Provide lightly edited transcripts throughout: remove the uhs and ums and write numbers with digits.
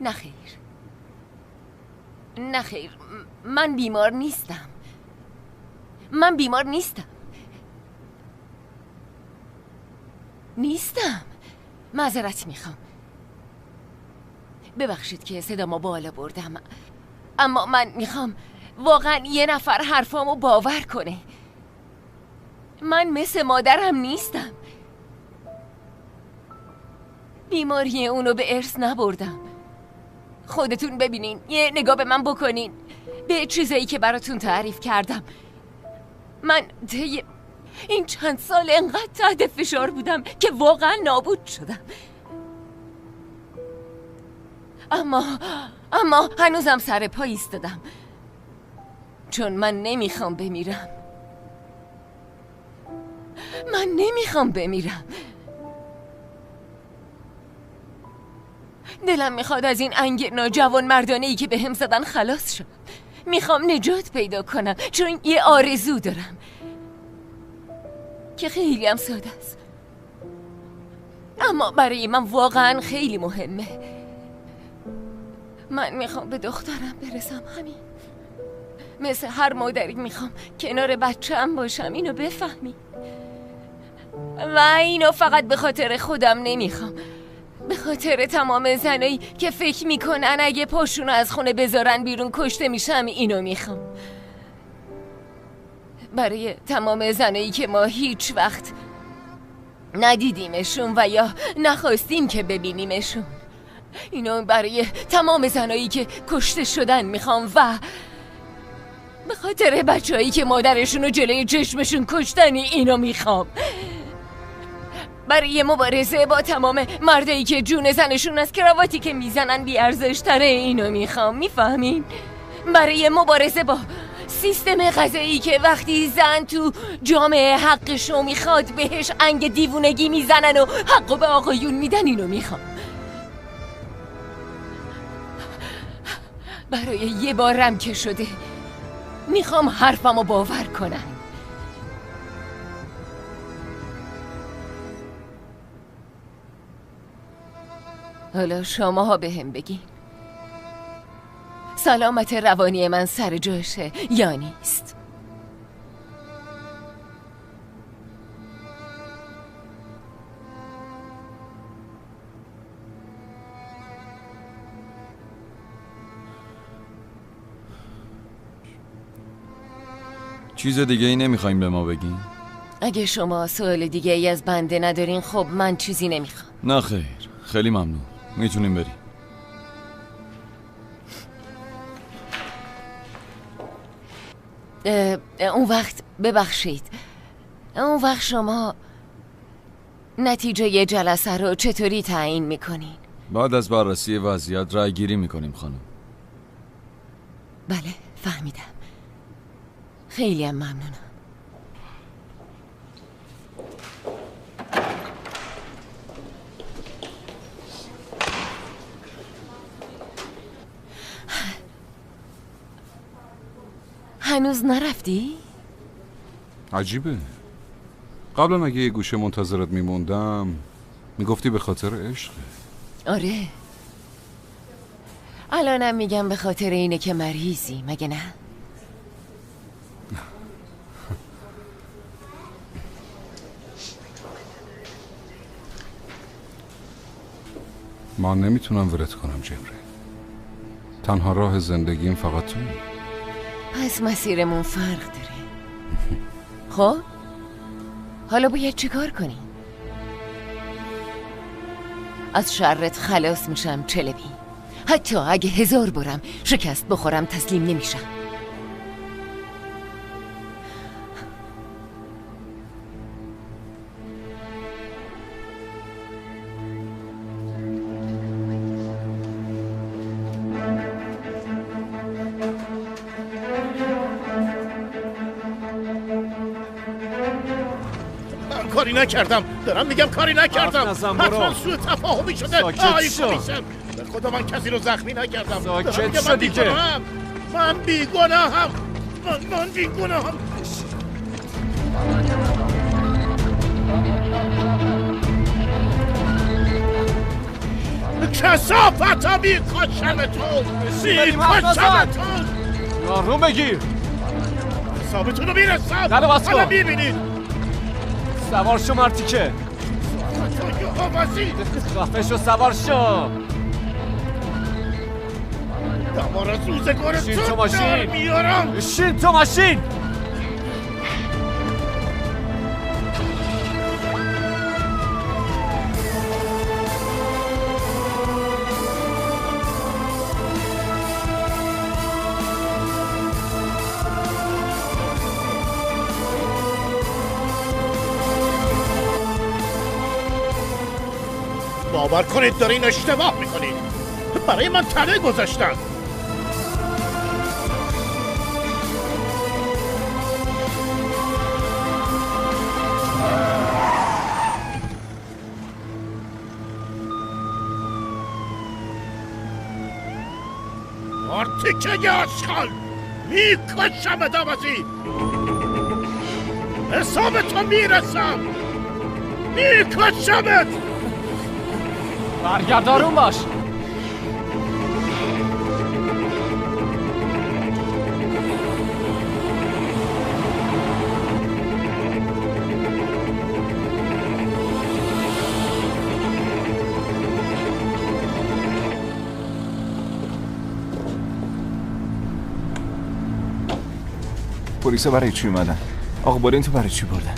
نخیر، نخیر، من بیمار نیستم. من بیمار نیستم. معذرت میخوام. ببخشید که صدامو بالا بردم، اما من میخوام واقعا یه نفر حرفامو باور کنه. من مثل مادرم نیستم. بیماری اونو به ارث نبردم. خودتون ببینین، یه نگاه به من بکنین، به چیزایی که براتون تعریف کردم. من طی این چند سال انقدر تحت فشار بودم که واقعا نابود شدم. اما هنوزم سر پا ایستادم، چون من نمیخوام بمیرم. دلم میخواد از این انگ ناجوان مردانه‌ای که به هم زدن خلاص شم. میخوام نجات پیدا کنم، چون یه آرزو دارم که خیلی هم ساده است، اما برای من واقعا خیلی مهمه. من میخوام به دخترم برسم، همین. مثل هر مادری میخوام کنار بچه‌ام باشم. اینو بفهمی. و اینو فقط به خاطر خودم نمیخوام، به خاطر تمام زنایی که فکر میکنن اگه پاشونو از خونه بذارن بیرون کشته میشم. اینو میخوام برای تمام زنایی که ما هیچ وقت ندیدیمشون و یا نخواستیم که ببینیمشون. اینو برای تمام زنایی که کشته شدن میخوام و به خاطر بچه‌هایی که مادرشون رو جلوی چشمشون کشتن. اینو میخوام برای مبارزه با تمام مردایی که جون زنشون از کراواتی که میزنن بی‌ارزش‌تره. اینو میخوام، میفهمین؟ برای مبارزه با سیستم غذایی که وقتی زن تو جامعه حقشو میخواد بهش انگ دیوونگی میزنن و حقو به آقایون میدن. اینو میخوام برای یه بارم که شده میخوام حرفمو باور کنن. حالا شماها به هم بگین سلامت روانی من سر جاشه یا نیست؟ چیز دیگه ای نمیخوایم به ما بگین؟ اگه شما سوال دیگه ای از بنده ندارین خب من چیزی نمیخوام. نه خیر، خیلی ممنون. میتونیم بریم. اون وقت ببخشید، اون وقت شما نتیجه جلسه رو چطوری تعیین میکنین؟ بعد از بررسی وضعیت رای گیری میکنیم خانم. بله فهمیدم. خیلی هم ممنونم. هنوز نرفتی؟ عجیبه. قبلا اگه یه گوشه منتظرت میموندم میگفتی به خاطر عشقه. آره، الانم میگم به خاطر اینه که مریضی، مگه نه؟ من نمیتونم ولت کنم جمره. تنها راه زندگیم فقط تویی. پس مسیرمون فرق داره. خب حالا باید چیکار کنی؟ از شرت خلاص میشم چلبی. حتی اگه 1000 بارم شکست بخورم تسلیم نمیشم. کاری نکردم، دارم میگم کاری نکردم. حتما سوء تفاهمی شده. آی کمیسر، به خدا من کسی رو زخمی نکردم. ساکت شو دیگه. من بیگناهم. من بیگناهم. کثافت ها میکشم تو، میکشم تو. آروم بگیر. حسابتون رو میرسم. در باز کن. حالا میبینید. سوار شو مرتیکه. خفه شو سوار شو. دمار از روزگارتون تو ماشین در میارم. بشین تو ماشین. باور کنید دارین اشتباه میکنید. برای من تله گذاشتن. مرتیکه آشغال، میکشم دامازی. حسابتو میرسم، میکشمت. برگرد آروم باش. پلیسا برای چی اومدن؟ آقا بولند تو برای چی بردن؟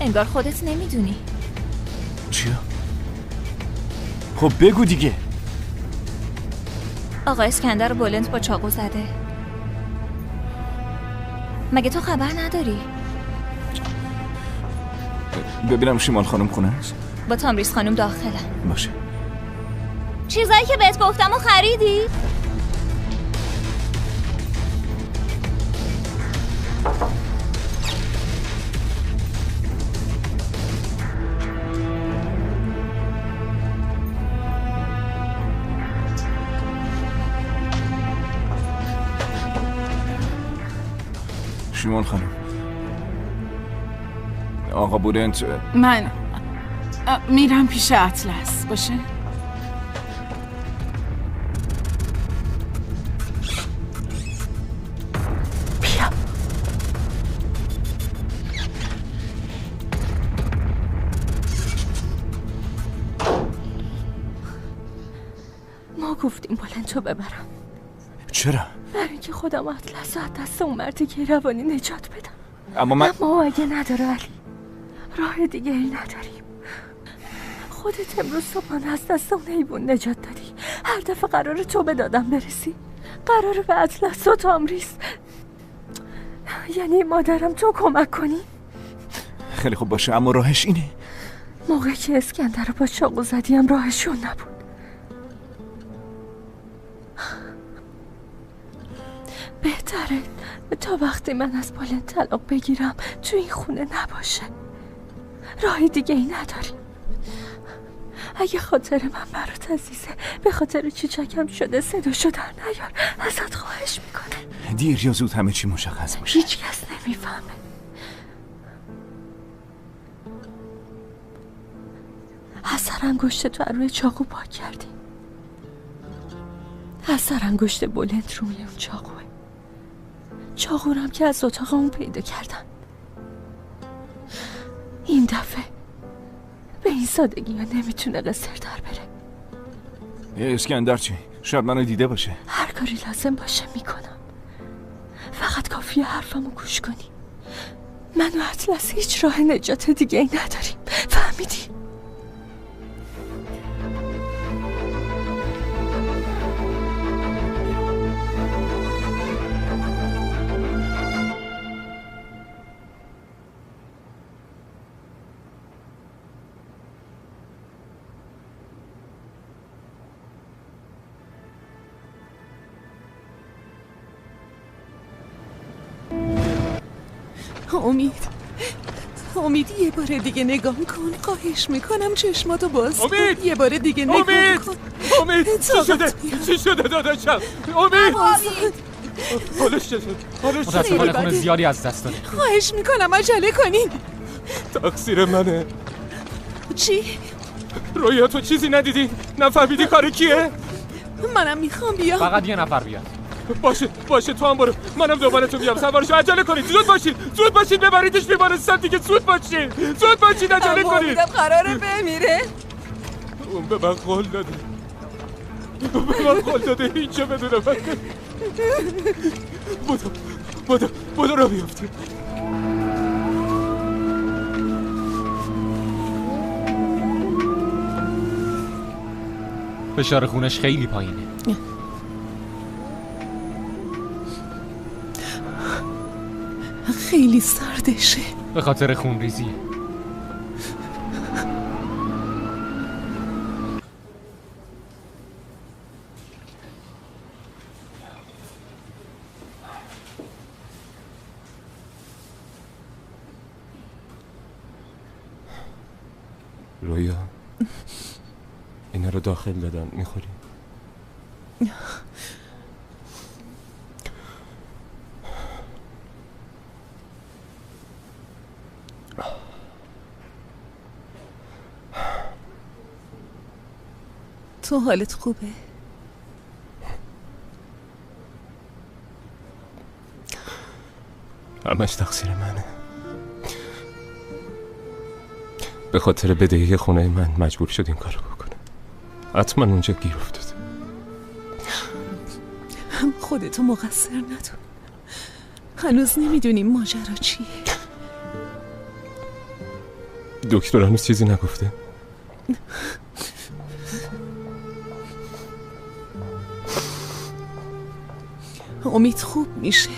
انگار خودت نمیدونی. چیا؟ خب بگو دیگه. آقا اسکندر رو بولند با چاقو زده. مگه تو خبر نداری؟ ببینم شیمان خانم خونه است؟ با تامریز خانم داخلن. باشه. چیزایی که بهت گفتم و خریدی؟ شیمان خانم، آقا بولند من میرم پیش اطلس. باشه؟ بیا. ما گفتیم بولند تو ببرم. چرا؟ برای اینکه خودم اطلس از دست اون مرتیکه روانی نجات بدم. اما اگه نداره علی، راه دیگه ای نداریم. خودت امروز صبحانه از دست اون حیوان نجات دادی. هر دفعه قراره تو به دادم برسی. قراره به اطلس و تامریز، یعنی مادرم، تو کمک کنی. خیلی خوب باشه، اما راهش اینه. موقعی که اسکندر رو با چاقو زدیم راهشون نبود. بهتره تا وقتی من از بولند طلاق بگیرم تو این خونه نباشه. راه دیگه ای نداریم. اگه خاطر من برات عزیزه، به خاطر چیچکم شده صداشو در نیار. ازت خواهش میکنه. دیر یا زود همه چی مشخص میشه. هیچ کس نمیفهمه. اثر انگشت تو روی چاقو پاک کردی. اثر انگشت بولند روی اون چاقوه. چاقورم که از اتاقمون پیدا کردن. این دفعه به این سادگی ها نمیتونه قصر در بره. اسکندر چی؟ شاید منو دیده باشه. هر کاری لازم باشه میکنم. فقط کافیه حرفمو گوش کنی. من و اطلس هیچ راه نجات دیگه ای نداریم. فهمیدی؟ امید یه بار دیگه نگاه کن. خواهش میکنم چشماتو باز کن. امید یه بار دیگه نگاه کن. امید چی شده داداشم؟ امید حالش چطور؟ متاسفانه خون زیادی از دست داده. خواهش میکنم عجله کنین. تقصیر منه. چی؟ رویا تو چیزی ندیدی؟ نفهمیدی کار کیه؟ منم میخوام بیام. فقط یه نفر بیاد. باشه تو هم برو، منم دوباره تو بیام. سوارشو عجله کنید، زود باشید ببریدش بیمارستان دیگه. زود باشید عجله کنید. امیدم قراره بمیره. اون به من قول داده اینجا بدونه من. بودو رو بیافتی. فشار خونش خیلی پایینه. خیلی سردشه. به خاطر خونریزیه. رویا اینا رو داخل دادن، میخوری؟ تو حالت خوبه؟ همش تقصیر منه. به خاطر بدهی خونه من مجبور شد این کارو بکنه. حتما اونجا گیر افتاده. خودتو مقصر ندون. هنوز نمیدونیم ماجرا چیه. دکتر هنوز چیزی نگفته؟ امید خوب میشه.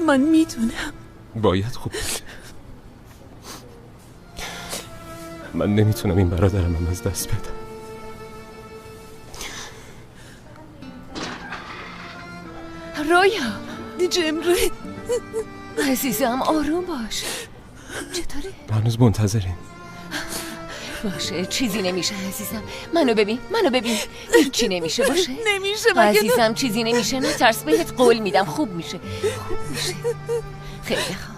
من میدونم. باید خوب بشه. من نمیتونم این برادرم از دست بدم. رویا جمره عزیزم آروم باش. چطوری؟ هنوز منتظریم. باشه چیزی نمیشه عزیزم. منو ببین هیچی نمیشه. باشه نمیشه عزیزم چیزی نمیشه. نه ترس، بهت قول میدم خوب میشه. خیلی خوب.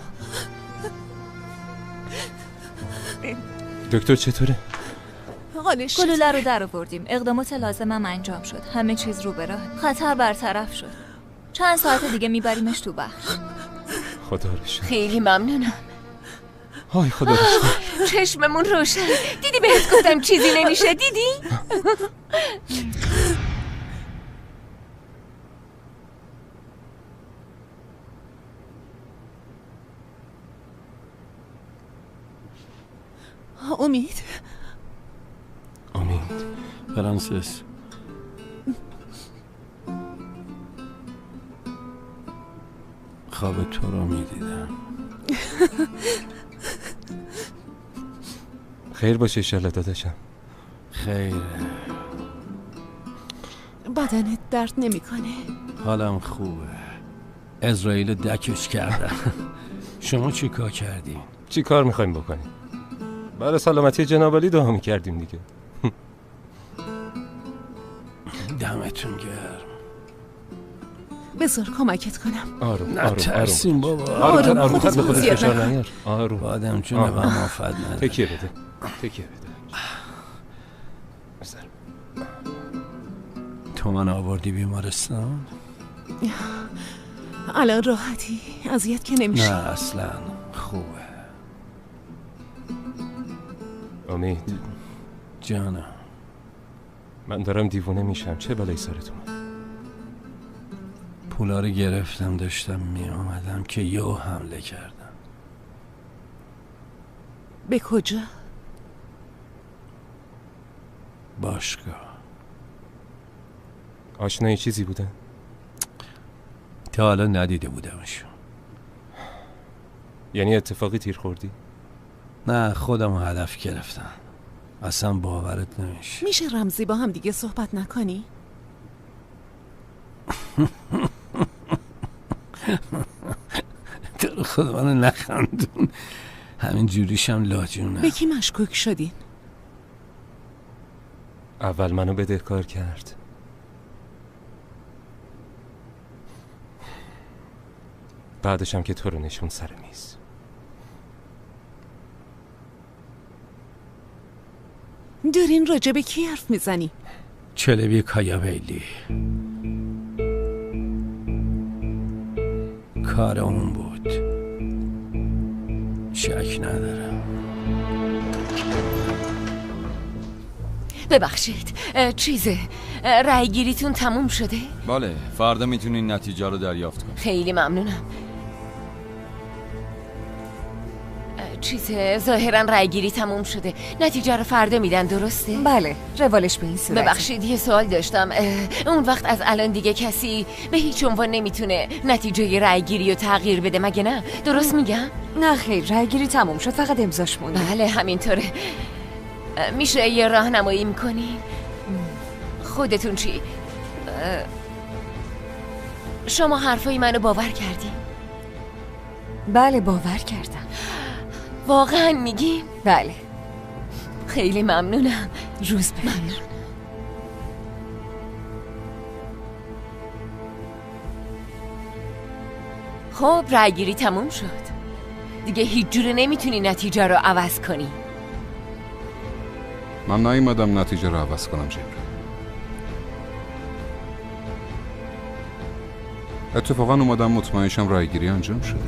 دکتر چطوره؟ گلوله رو در آوردیم. اقدامات لازمم انجام شد. همه چیز رو به راه. خطر برطرف شد. چند ساعت دیگه میبریمش تو بخش. خدا رو شکر. خیلی ممنونم. های خدا رو شکر. چشممون روشن. دیدی بهت گفتم چیزی نمیشه. دیدی؟ امید فرانسیس خواب تو رو میدیدم. خیر باشه انشالله داداشم. خیره. بدنت درد نمیکنه؟ حالم خوبه. اسرائیل دکش کردن. شما چی کار کردین؟ چی کار میخوایم بکنیم؟ برای سلامتی جناب علی دعا میکردیم دیگه. دمتون گرم. بذار کمکت کنم. آروم نترسیم بابا. آروم به خودت فشار نیار. آروم. آدم جونه و مافد نداره. تکیه بده. تو من آوردی بیمارستان؟ الان راحتی؟ اذیت که نمیشه؟ نه اصلا خوبه. امید جانم، من دارم دیوونه میشم. چه بلایی سرتون؟ پولا رو گرفتم داشتم می آمدم که یهو حمله کردم. به کجا؟ باشگاه. آشنایی چیزی بودن؟ تا حالا ندیده بودمشون. یعنی اتفاقی تیر خوردی؟ نه خودم رو هدف گرفتم. اصلا باورت نمیشه. میشه رمزی با هم دیگه صحبت نکنی؟ تو خود منو نخندون. همین جوریشم لاجونه. به کی مشکوک شدین؟ اول منو بدهکار کرد. بعدشم که تو رو نشون سر میز. دارین راجع به کی حرف میزنی؟ کلبی کایاویلی کار اون بود، شک ندارم. ببخشید رای گیریتون تموم شده؟ بله، فردا میتونین نتیجه رو دریافت کنید. خیلی ممنونم. ظاهرا رای گیری تموم شده. نتیجه رو فردا میدن، درسته؟ بله، روالش به این صورت. ببخشید یه سوال داشتم. اون وقت از الان دیگه کسی به هیچ عنوان نمیتونه نتیجه رای گیری رو تغییر بده، مگه نه؟ درست میگم؟ نه خیر، رای گیری تموم شد، فقط امضاش مونده. بله همینطوره. میشه یه راهنمایی میکنی؟ خودتون چی؟ شما حرفای منو باور کردی؟ بله باور کردم. واقعا میگی؟ بله. خیلی ممنونم. روز بخیر. خب رای گیری تموم شد دیگه، هیچ جوره نمیتونی نتیجه رو عوض کنی. من نیومدم نتیجه رو عوض کنم جبران. اتفاقا اومدم مطمئنشم رای گیری انجام شده.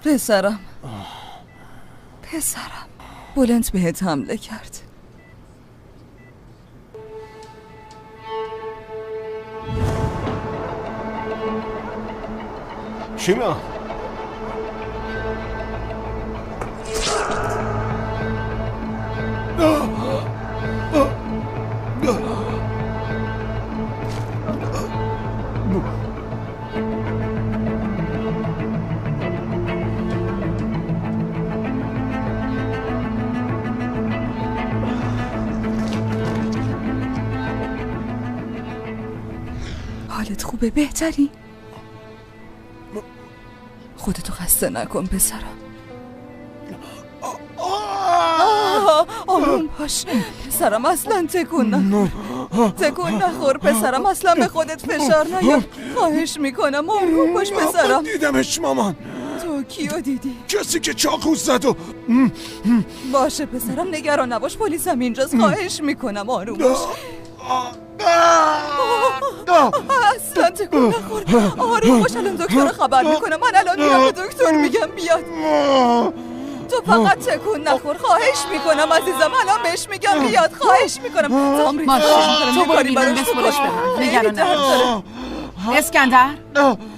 پسرم بولنت بهت حمله کرد. شیما حالت خوبه؟ بهتری؟ خودتو خسته نکن پسرم. آروم باش پسرم، اصلا تکون نخور پسرم، اصلا به خودت فشار نیار. خواهش میکنم آروم باش پسرم. دیدمش مامان. تو کیو دیدی؟ کسی که چاقو زد و باشه پسرم نگران نباش، پلیسم اینجاست. خواهش میکنم آروم باش. اصلا تکون نخور، آروم باش. الان دکتر خبر میکنم. من الان میرم به دکتر میگم بیاد. تو فقط تکون نخور، خواهش میکنم عزیزم. الان بهش میگم بیاد، خواهش میکنم. تو برو بیرون بسپرش به هم، نگران نباش. اسکندر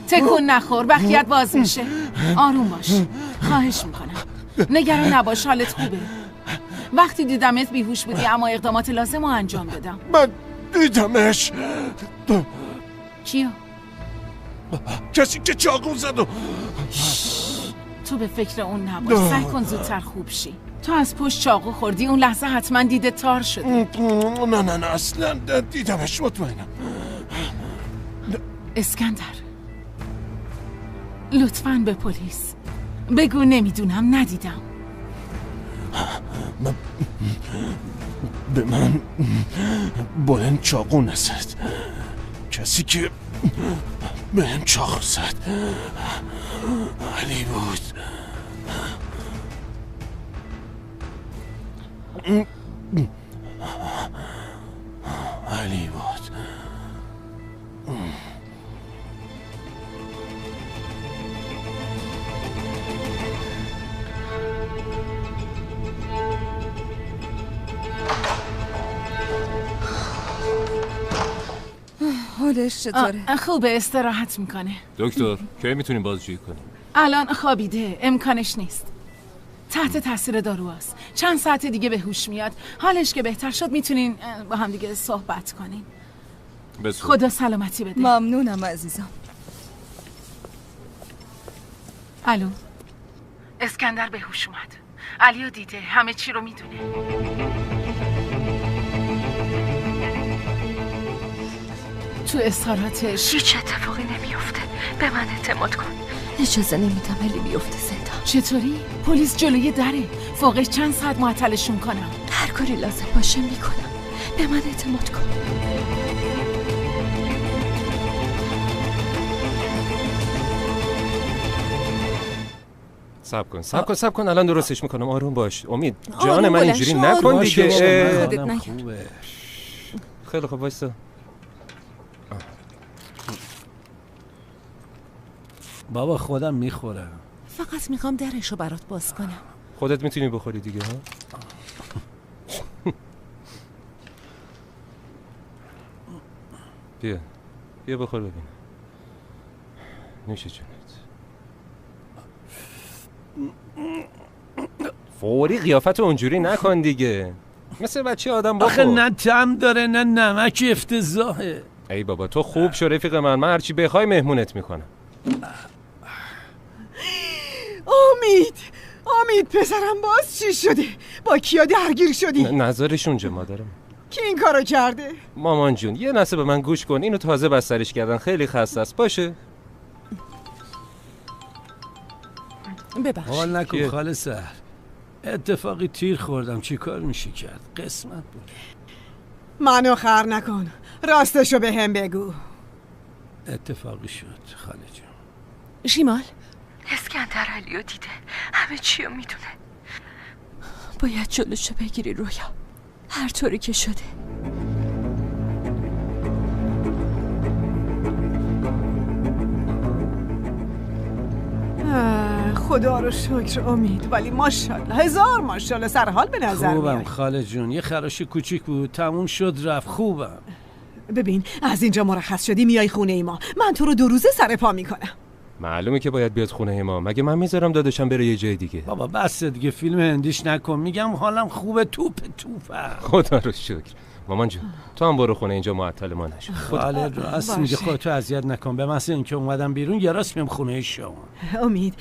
تکون نخور، بخیت باز میشه. آروم باش، خواهش میکنم. نگران نباش، حالت خوبه. وقتی دیدمت بیهوش بودی، اما اقدامات لازم رو انجام دادم. من دیدمش. کیو؟ کسی که چاقو زد و تو به فکر اون نباش، سعی کن زودتر خوب شی. تو از پشت چاقو خوردی، اون لحظه حتما دیده تار شده. نه اصلا دیدمش، مطمئنم. اسکندر لطفاً به پلیس بگو نمیدونم، ندیدم. به من بلند چاقو نزد. کسی که بهم چاقو زد علی بود. علی بود. حالش چطوره؟ خوبه، استراحت میکنه. دکتر کی میتونیم بازجویی کنیم؟ الان خوابیده، امکانش نیست. تحت تاثیر داروهاست. چند ساعت دیگه به هوش میاد. حالش که بهتر شد میتونین با هم دیگه صحبت کنین. خدا سلامتی بده. ممنونم عزیزم. الو، اسکندر به هوش اومد. علیو دیده، همه چی رو میدونه. تو اظهاراتش هیچ اتفاقی نمیفته. به من اعتماد کن. اجازه نمیدم علی بیفته زندان. چطوری؟ پلیس جلوی دره. فوقش چند ساعت معطلشون کنم. هر کاری لازم باشه میکنم. به من اعتماد کن. صبر کن الان درستش میکنم. آروم باش امید جان من، اینجوری نکن دیگه. خیلی خوب وایسا. بابا خودم میخورم. فقط میخوام درشو برات باز کنم. خودت میتونی بخوری دیگه ها. بیا بخور ببین. نوش جونت. فوری قیافت اونجوری نکن دیگه، مثل بچه آدم بخور. آخه نه طعم داره نه نمک، افتضاحه. ای بابا تو خوب شو رفیق من هرچی بخوای مهمونت میکنم. امید پسرم باز چی شده؟ با کیا درگیر شدی؟ نظرش اونجا مادرم. کی این کارو کرده؟ مامان جون یه لحظه به من گوش کن. اینو تازه بسترش کردن، خیلی خسته است. باشه ببخش. حال نکن خاله سهر، اتفاقی تیر خوردم، چی کار میشه کرد؟ قسمت بود. منو خر نکن، راستشو به هم بگو. اتفاقی شد خاله جون. شیمال اسکندر علیو دیده، همه چی رو میدونه. باید جلوشو بگیری رویا، هر طوری که شده. خدا رو شکر امید، ولی ماشاءالله، هزار ماشاءالله، سرحال به نظر میاد. خوبم خاله جون، یه خراش کوچیک بود تموم شد رفت. خوبم. ببین از اینجا مرخص شدی میای خونه ای ما، من تو رو 2 روزه سر پا میکنم. معلومه که باید بیاد خونه ما، مگه من میذارم داداشم بره یه جای دیگه؟ بابا بس دیگه، فیلم هندیش نکن. میگم حالم خوبه. توپه. خدا رو شکر. مامان جون تو هم برو خونه، اینجا معطل ما نشو. خاله راست میگه، خودتو اذیت نکن. به مثل اینکه اومدم بیرون یه راست میام خونه شما. امید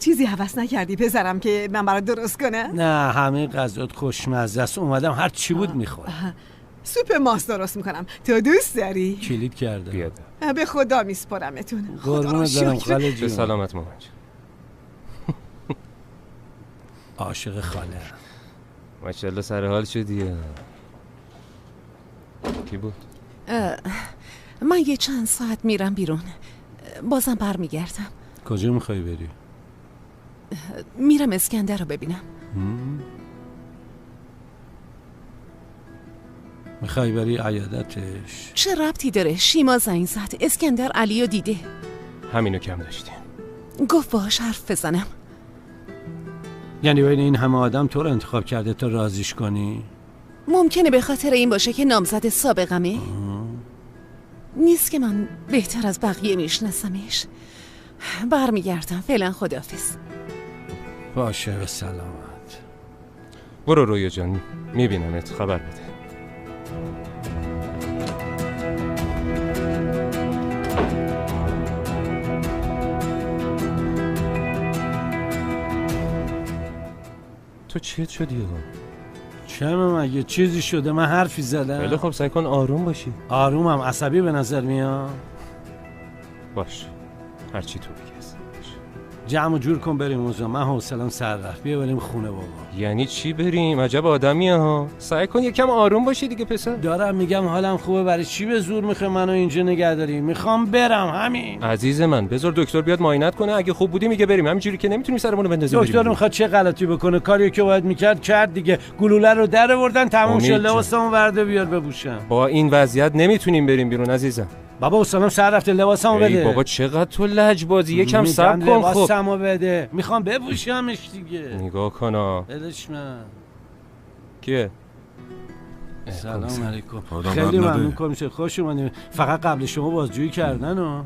چیزی هوس نکردی پسرم که من برات درست کنم؟ نه همه غذات خوشمزه است، اومدم هر چی بود میخورم. سوپ ماست درست میکنم، تو دوست داری؟ کلید کرده. بیاده. به خدا میسپرمتون. قربونت برم خاله جون. به سلامت مامان جون. عاشق خاله. ماشاءالله سر حال شدی. کی بود؟ من یه چند ساعت میرم بیرون، بازم برمیگردم. کجا میخوای بری؟ میرم اسکندر رو ببینم. میخوای بری عیادتش؟ چه ربطی داره؟ شیما زنگ زد، اسکندر علیو دیده. همینو کم داشتیم. گفت باهاش حرف بزنم. یعنی بین این همه آدم تو رو انتخاب کرده تا راضیش کنی؟ ممکنه به خاطر این باشه که نامزد سابقمه؟ نیست که من بهتر از بقیه میشناسمش. برمیگردم، فعلا خداحافظ. باشه به سلامت. برو رویا جان، میبینمت، خبر بده. تو چیت شدی؟ چه مگه چیزی شده؟ من حرفی زدم؟ خیلی خب سعی کن آروم باشی. آرومم، عصبی به نظر میاد. باش هرچی تو بگی. جمع جور کن بریم اونجا، من حوصله‌ام سر رفت. بیا بریم خونه بابا. یعنی چی بریم؟ عجب آدمیه ها. سعی کن یکم آروم باشی دیگه پسر. دارم میگم حالم خوبه، برای چی به زور میخوای منو اینجا نگه داری؟ میخوام برم همین. عزیز من بذار دکتر بیاد معاینت کنه، اگه خوب بودی میگه بریم، همینجوری که نمیتونیم سرمونو بندازیم. دکتر میخواد چه غلطی بکنه؟ کاریو که باید میکرد کرد دیگه. گلوله رو در آوردن، تموم شد. لباسمو ورده بیار بپوشم. با این وضعیت نمیتونیم بریم بیرون عزیزم. بابا حسنم سر رفته، لباسمو بده. بابا چقدر تو لجبازی، یکم صبر کن. خب لباسمو بده، میخوام بپوشمش دیگه. نگاه کن. بدش من. کیه؟ سلام علیکم. خدا خیلی بد ممنون نده. کمیسر، خوش اومدین. فقط قبل شما بازجویی کردن و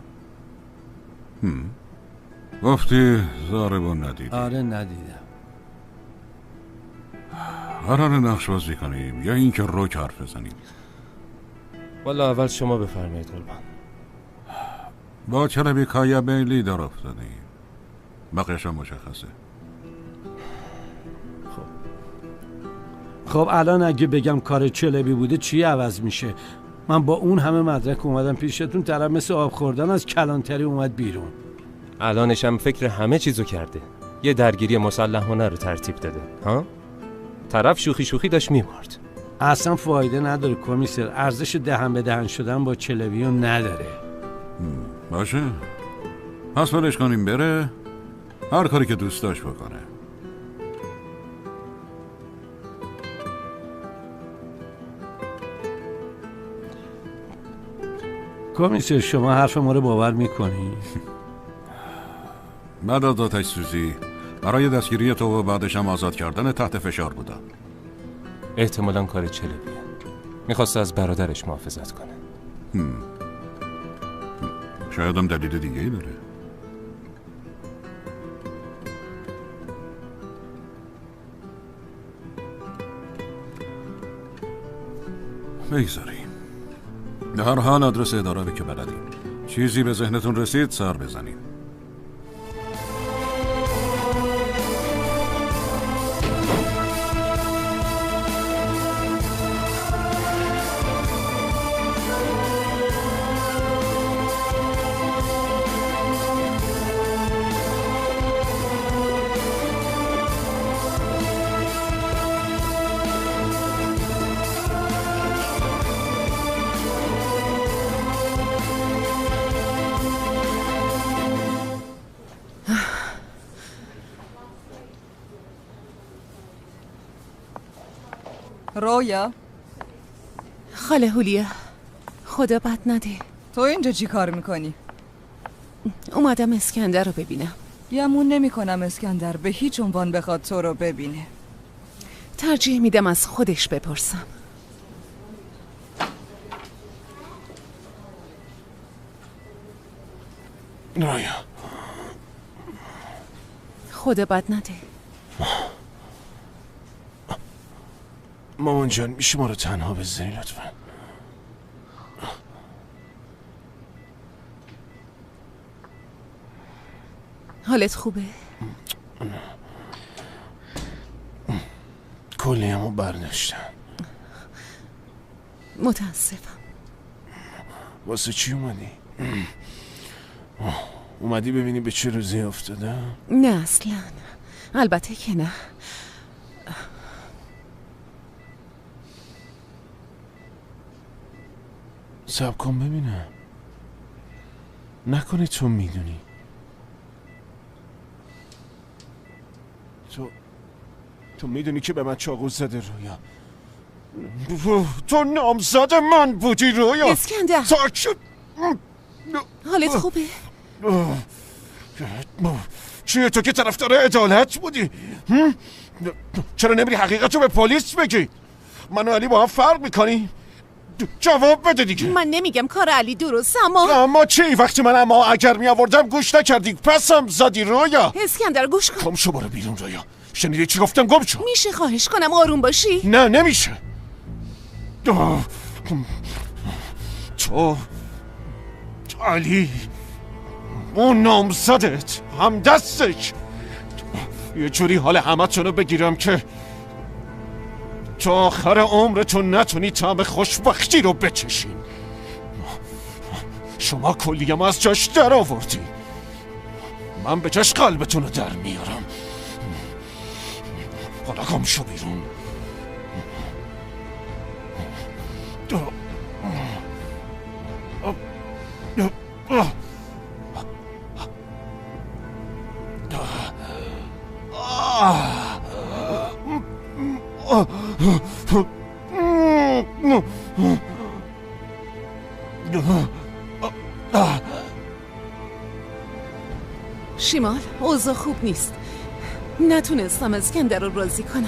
گفتی زاربو ندیدی. آره ندیدم. قرار نقش بازی کنیم یا اینکه روک حرف بزنیم؟ والا اول شما بفرمایید قربان. با کلبی کایا بیلی در افتادیم، بقیه‌ش هم مشخصه. خب الان اگه بگم کار چلبی بوده چی عوض میشه؟ من با اون همه مدرک اومدم پیشتون، طرف مثل آب خوردن از کلانتری اومد بیرون. الانش هم فکر همه چیزو کرده، یه درگیری مسلحانه رو ترتیب داده. ها؟ طرف شوخی شوخی داشت میمرد. اصلا فایده نداره کمیسر، ارزش دهن به دهن شدن با چلبیو نداره. باشه، پس ولش کنیم بره، هر کاری که دوست داشت بکنه. کمیسر شما حرف ما رو باور میکنی؟ بعد از آتش سوزی برای دستگیری تو و بعدش هم آزاد کردن تحت فشار بودم. احتمالاً کار چلبیه، میخواست از برادرش محافظت کنه. شاید هم دلیل دیگه ای داره. بگذاریم. در هر حال آدرس اداره رو که بلدیم، چیزی به ذهنتون رسید سر بزنیم. رویا، خاله هولیا، خدا بد نده. تو اینجا چی کار میکنی؟ اومدم اسکندر رو ببینم. گمون نمی کنم اسکندر به هیچ عنوان بخواد تو رو ببینه. ترجیح میدم از خودش بپرسم. رایا، خدا بد نده. مامان جان میشه ما رو تنها بذاری لطفا؟ حالت خوبه؟ کلی همو برداشتن. متاسفم. واسه چی اومدی؟ اومدی ببینی به چه روزی افتاده؟ نه اصلا، البته که نه. صبر کن ببینم، نکنه تو میدونی. تو میدونی که به من چاقو زده رویا. تو نامزد من بودی رویا. اسکندر، حالت خوبه؟ چیه تو که طرفدار عدالت بودی؟ چرا نمیری حقیقتو به پلیس بگی؟ من و علی با هم فرق میکنی؟ جواب بده دیگه. من نمیگم کار علی درست، اما چی؟ وقتی من اما اگر می آوردم گوش نکردی، پسم زدی رویا. اسکندر گوش کن. گم شو، برو بیرون رویا. شنیدی چی گفتم؟ گم شو. میشه خواهش کنم آروم باشی؟ نه نمیشه. تو علی، اون نامزدت، هم دستش، یه جوری حال همتونو بگیرم که تا آخر عمرتون نتونی طعم خوشبختی رو بچشین. شما کلیم از جاش در آوردی، من به جاش قلبتون رو در میارم. حالا گم شو بیرون. شیمال، اوضاع خوب نیست. نتونستم اسکندر رو راضی کنم.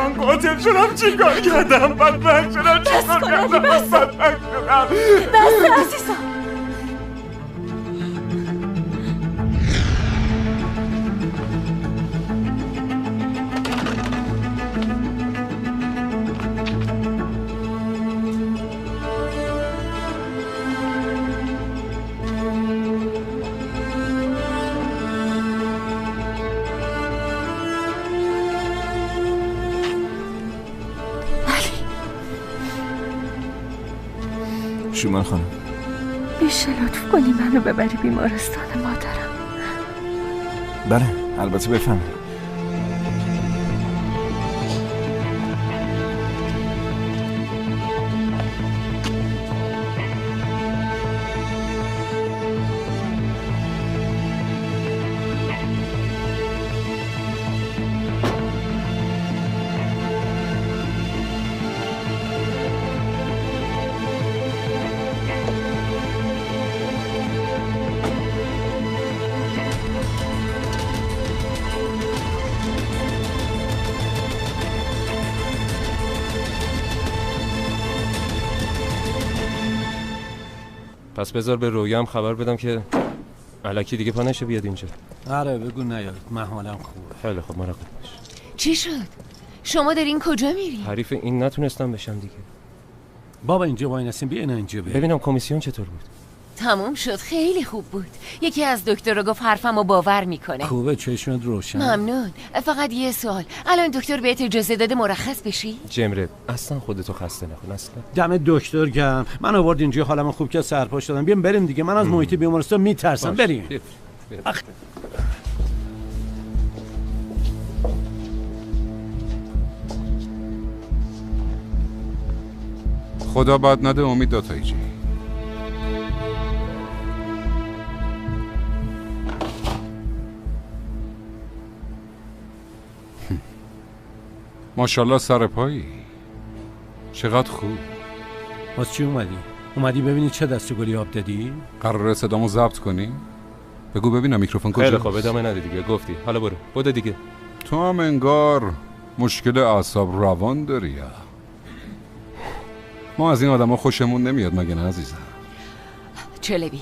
من قاتل شدم چیکار کردم؟ بدبخت شدم چیکار کردم؟ بدبخت شدم. بس عزیزم. شومان خانم میشه لطف کنی منو ببری بیمارستان مادرم؟ بله البته بفهمید. پس بذار به رویا هم خبر بدم که الکی دیگه پا نشه بیاد اینجا. آره بگو نیاد، من حالم خوبه. خیلی خوب، مراقب باش. چی شد؟ شما دارین کجا میری؟ حریف این نتونستم بشم دیگه. بابا اینجا وایناسیم، بیا اینجا ببینم کمیسیون چطور بود. تموم شد، خیلی خوب بود. یکی از دکترها گفت حرفمو باور میکنه. خوبه، چشمت روشن. ممنون. فقط یه سوال، الان دکتر بهت اجازه داده مرخص بشی؟ جمره اصلا خودتو خسته نکن اصلا. دم دکتر گرم. من آورد اینجا حالمو خوب که سرپاش دادم. بیام بریم دیگه، من از محیط بیمارستان میترسم. بریم. خدا بد نده امید داتایجی. ماشاءالله سر پایی. چقدر خوب. واسه چی اومدی؟ اومدی ببینی چه دستگلی آب دادی؟ قراره صدامو ضبط کنی؟ بگو ببینم میکروفون کجاست. خیلی خوب، ادامه نده دیگه، گفتی. حالا برو دیگه. تو هم انگار مشکل اعصاب روان داری یا؟ ما از این آدما خوشمون نمیاد مگه نه عزیزم؟ چلبی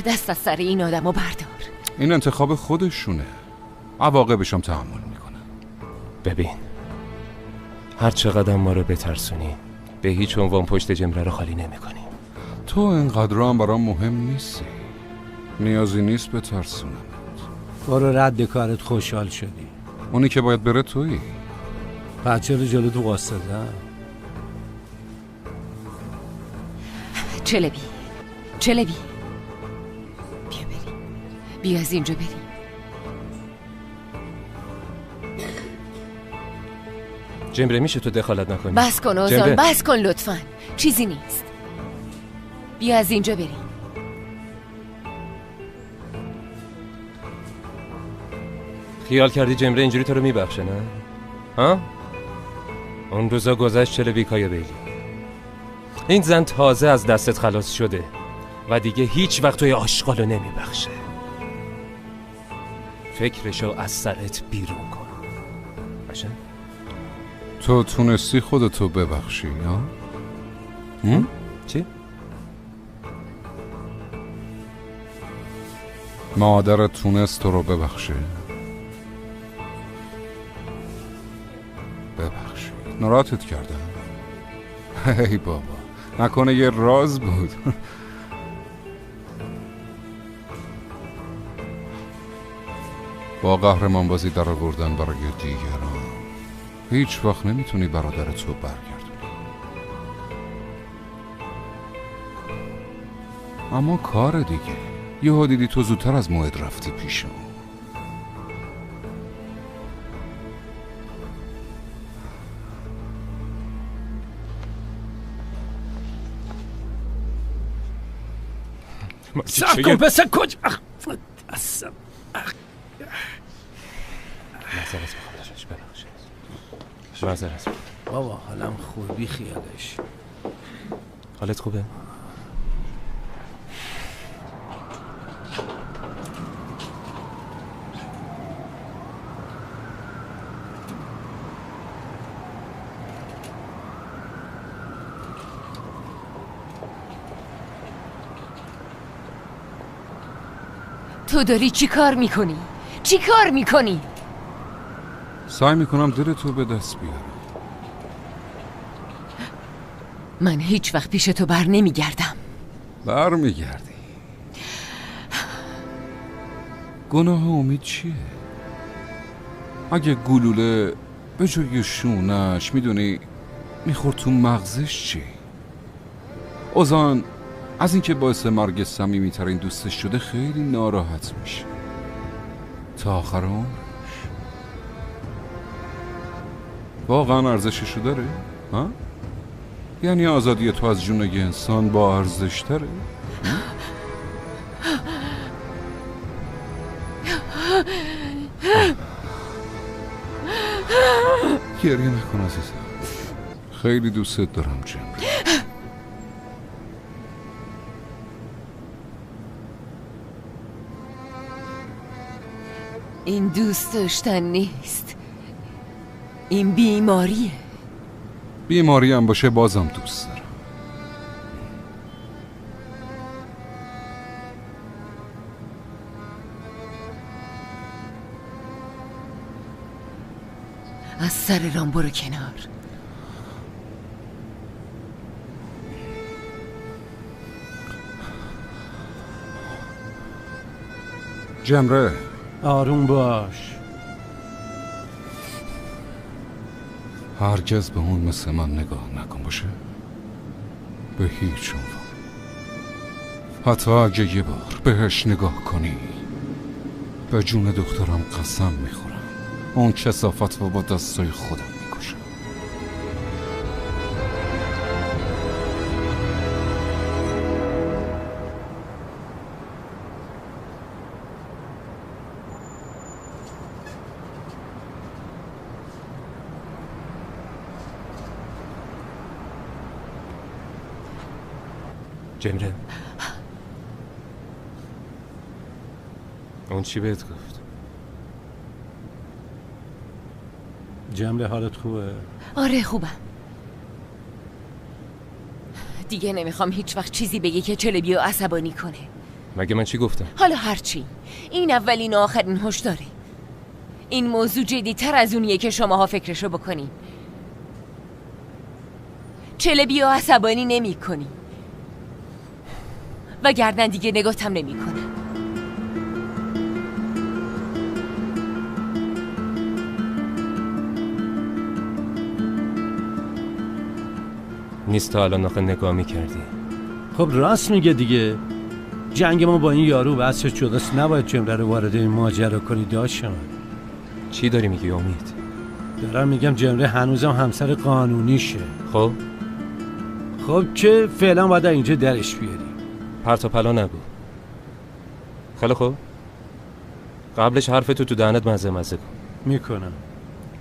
دست از سر این آدمو بردار. این انتخاب خودشونه، عواقبش هم تحمل میکنن. ببین هر چقدر ما رو بترسونی به هیچ عنوان پشت جمره رو خالی نمیکنیم. تو اینقدر هم برام مهم نیستی، نیازی نیست بترسونم. برو رد کارت، خوشحال شدی. اونی که باید بره تویی. بچه رو جلو تو واسطه. چلبی بیا بریم، بیا از اینجا بریم. جمره میشه تو دخالت نکنی؟ بس کن اوزان، بس کن لطفاً، چیزی نیست. بیا از اینجا بریم. خیال کردی جمره اینجوری تو رو میبخشه نه؟ ها؟ اون روزا گذشت چلبی کایا بیلی. این زن تازه از دستت خلاص شده و دیگه هیچ وقت توی آشغالو نمیبخشه. فکرشو از سرت بیرون کن. باشه؟ تو تونستی خودتو ببخشی ها؟ چی؟ مادرت تونست تو رو ببخشه؟ ببخشی ناراحتت کردم؟ ای بابا نکنه یه راز بود. با قهرمان بازی در آوردن برای دیگران هیچ وقت نمیتونی برادرت رو برگردونی. اما کار دیگه. یهو دیدی تو زودتر از موعد رفتی پیشم. سب کن پسر کجا؟ اصلا معذرت بابا حالم خوبی خیالش. حالت خوبه؟ تو داری چی کار میکنی؟ چی کار میکنی؟ سعی میکنم دل تو به دست بیارم. من هیچ وقت پیش تو بر نمیگردم. بر میگردی؟ گناه امید چیه؟ اگه گلوله به جای شونش میدونی میخورد تو مغزش چی؟ اوزان از اینکه باعث مرگ صمیمی‌ترین دوستش شده خیلی ناراحت میشه تا آخر عمرش. واقعا ارزششو داره؟ ها؟ یعنی آزادی تو از جون یه انسان با ارزش تره؟ گریه نکن عزیزم، خیلی دوستت دارم جمره. این دوست داشتن نیست، این بیماریه. بیماری هم باشه بازم دوست دارم. از سر رام برو کنار. جمره آروم باش. هرگز به اون مثل من نگاه نکن باشه؟ به هیچ عنوان. حتی اگه یه بار بهش نگاه کنی به جون دخترم قسم میخورم اون کثافت رو با دستای خودم میکشم. جمره، اون چی بهت گفت؟ جمله حالت خوبه؟ آره خوبم. دیگه نمیخوام هیچ وقت چیزی بگی که چلبی رو عصبانی کنه. مگه من چی گفتم؟ حالا هرچی، این اولین و آخرین هشداره. این موضوع جدی‌تر از اونیه که شماها فکرشو بکنین. چلبی رو عصبانی نمی کنی وگرنه دیگه نگاتم نمی کنم. نیست تا الان آخه نگاه میکردی. خب راست میگه دیگه. جنگ ما با این یارو بحثش جداست، نباید جمره رو وارد این ماجرا کنی. داشتم چی داری میگی امید؟ دارم میگم جمره هنوزم همسر قانونیشه. خب که فعلا باید اینجا درش بیاری. پرت و پلا نگو. خیلی خوب، قبلش حرفتو تو دهنت مزه کن. میکنم.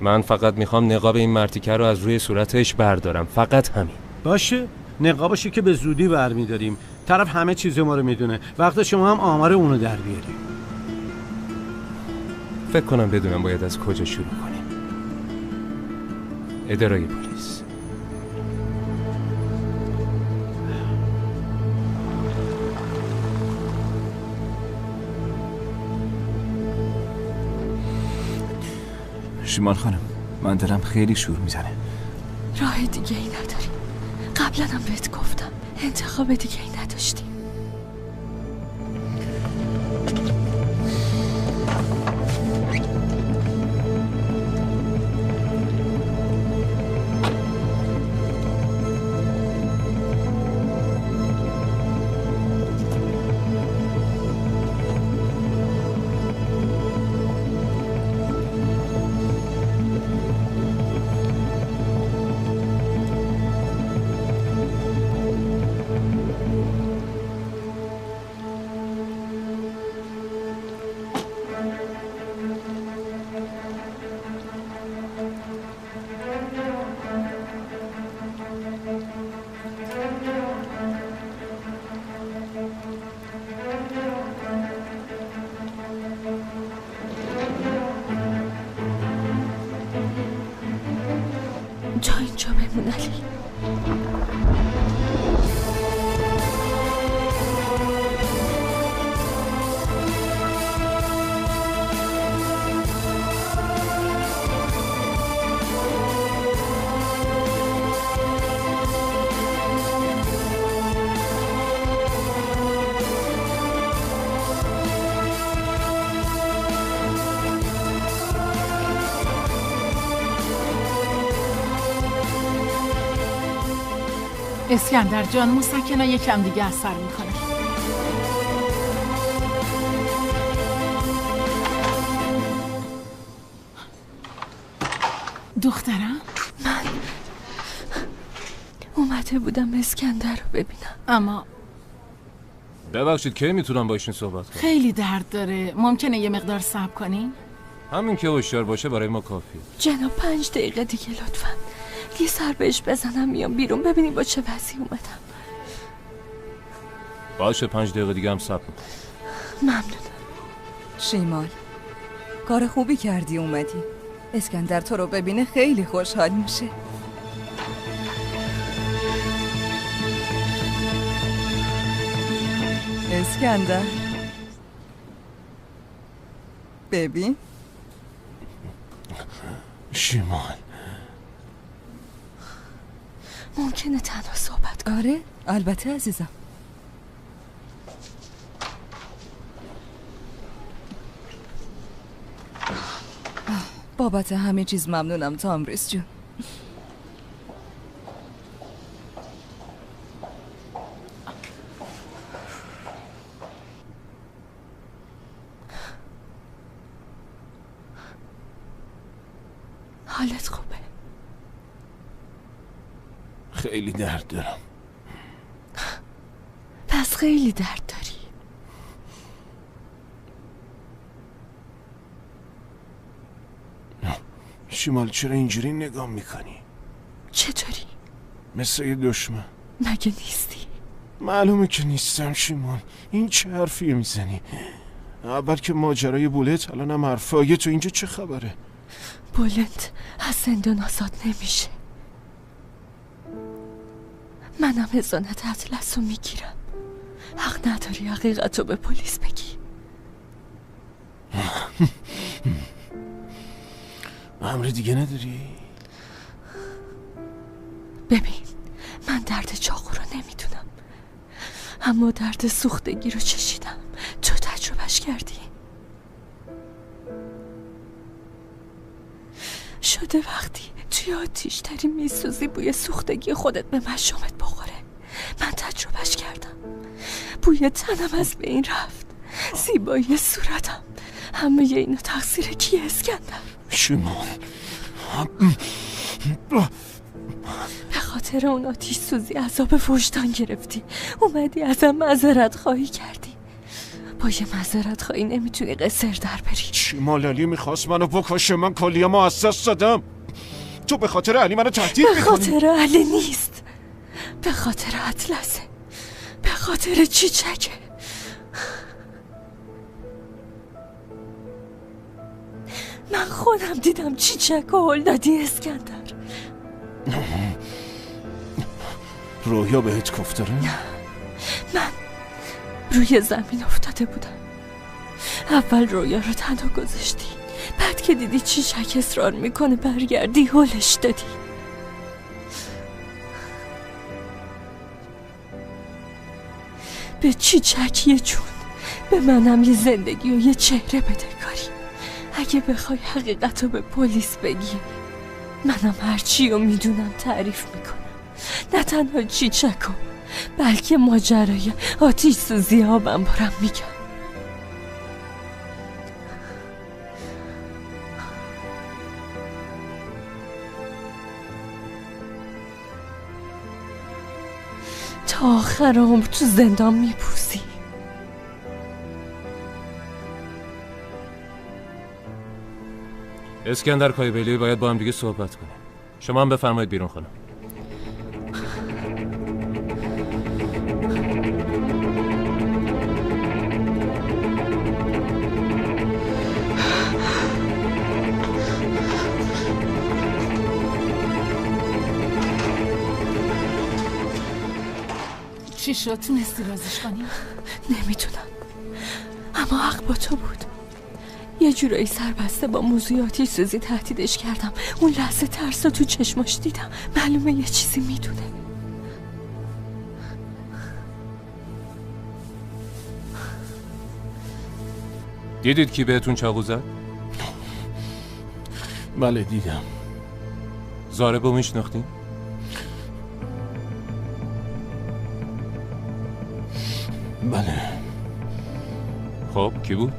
من فقط میخوام نقاب این مرتیکه رو از روی صورتش بردارم، فقط همین. باشه، نقابشی که به زودی برمیداریم. طرف همه چیز ما رو میدونه. وقت شما هم آمار اونو در بیاری. فکر کنم بدونم باید از کجا شروع کنیم. ادارای پلیس. شمال خانم، من دلم خیلی شور میزنه. راه دیگه ای نداریم. قبلا هم بهت گفتم انتخاب دیگه ای نداشتیم. جا اینجا بمون علی. اسکندر جان، مسکنه یکم دیگه اثر میکنه. دخترم؟ من اومده بودم اسکندر رو ببینم، اما ببخشید که میتونم با ایشون صحبت کنم؟ خیلی درد داره. ممکنه یه مقدار صبر کنین؟ همین که هوشیار باشه برای ما کافیه. جناب 5 دقیقه دیگه لطفاً. یه سر بهش بزنم میام بیرون ببینیم با چه وضعی اومدم. باشه 5 دقیقه دیگه هم صبر می‌کنم. ممنونم. شیمال، کار خوبی کردی اومدی. اسکندر تو رو ببینه خیلی خوشحال میشه. اسکندر ببین. شیمال، ممکنه تنها صحبت کنم؟ آره البته عزیزم. بابت همه چیز ممنونم تامریز جون. حالت خوبه؟ خیلی درد دارم. پس خیلی درد داری. شیمال چرا اینجوری نگاه میکنی؟ چطوری؟ مثل یه دشمن. مگه نیستی؟ معلومه که نیستم شیمال. این چه حرفیه میزنی؟ اول که ماجرای بولت، الانم حرفای تو اینجا چه خبره؟ بولت از زندان آزاد نمیشه. منم حضانت اطلس رو میگیرم. حق نداری حقیقت رو به پلیس بگی. امر دیگه نداری؟ ببین، من درد چاقو رو نمیدونم، اما درد سوختگی رو چشیدم. تو تجربهش کردی؟ شده وقتی توی آتیش تری میسوزی بوی سوختگی خودت به مشامت بخوره. من تجربهش کردم. بوی تنم از بین رفت، زیبایی صورتم. همه اینو تقصیر کیه اسکندر؟ شیمال، به خاطر اون آتیش سوزی عذاب وجدان گرفتی. اومدی ازم معذرت خواهی کردی. با یه معذرت خواهی نمیتونی قصر در بری. شیمال، علی میخواست منو بکشه. من کلیه ما از دست دادم. تو به خاطر علی منو تهدید میکنی؟ به خاطر علی نیست، به خاطر اطلسه، به خاطر چیچکه. من خودم دیدم چیچک و هل دادی اسکندر. رویا بهت گفت داره؟ من روی زمین افتاده بودم. اول رویا رو تنها گذاشتی، بعد که دیدی چیچک اصرار میکنه برگردی هلش دادی. به چیچک یه جون، به منم یه زندگی و یه چهره بده کاری. اگه بخوای حقیقت رو به پلیس بگی، منم هرچی رو میدونم تعریف میکنم. نه تنها چیچکو، بلکه ماجرای آتیش سوزی آبم برم میگم. تا آخر عمر تو زندان میپوسی. اسکندر کایبلی باید با هم دیگه صحبت کنیم. شما هم بفرمایید بیرون خانم. چی شد؟ تونستی رازیش کنی؟ نمیتونم، اما حق با تو بود. یه جورایی سربسته با موضوع آتیش سوزی تهدیدش کردم. اون لحظه ترس رو تو چشماش دیدم. معلومه یه چیزی میدونه. دیدید کی بهتون چاقو زد؟ بله دیدم. زاربو میشناختین؟ بله. خب کی بود؟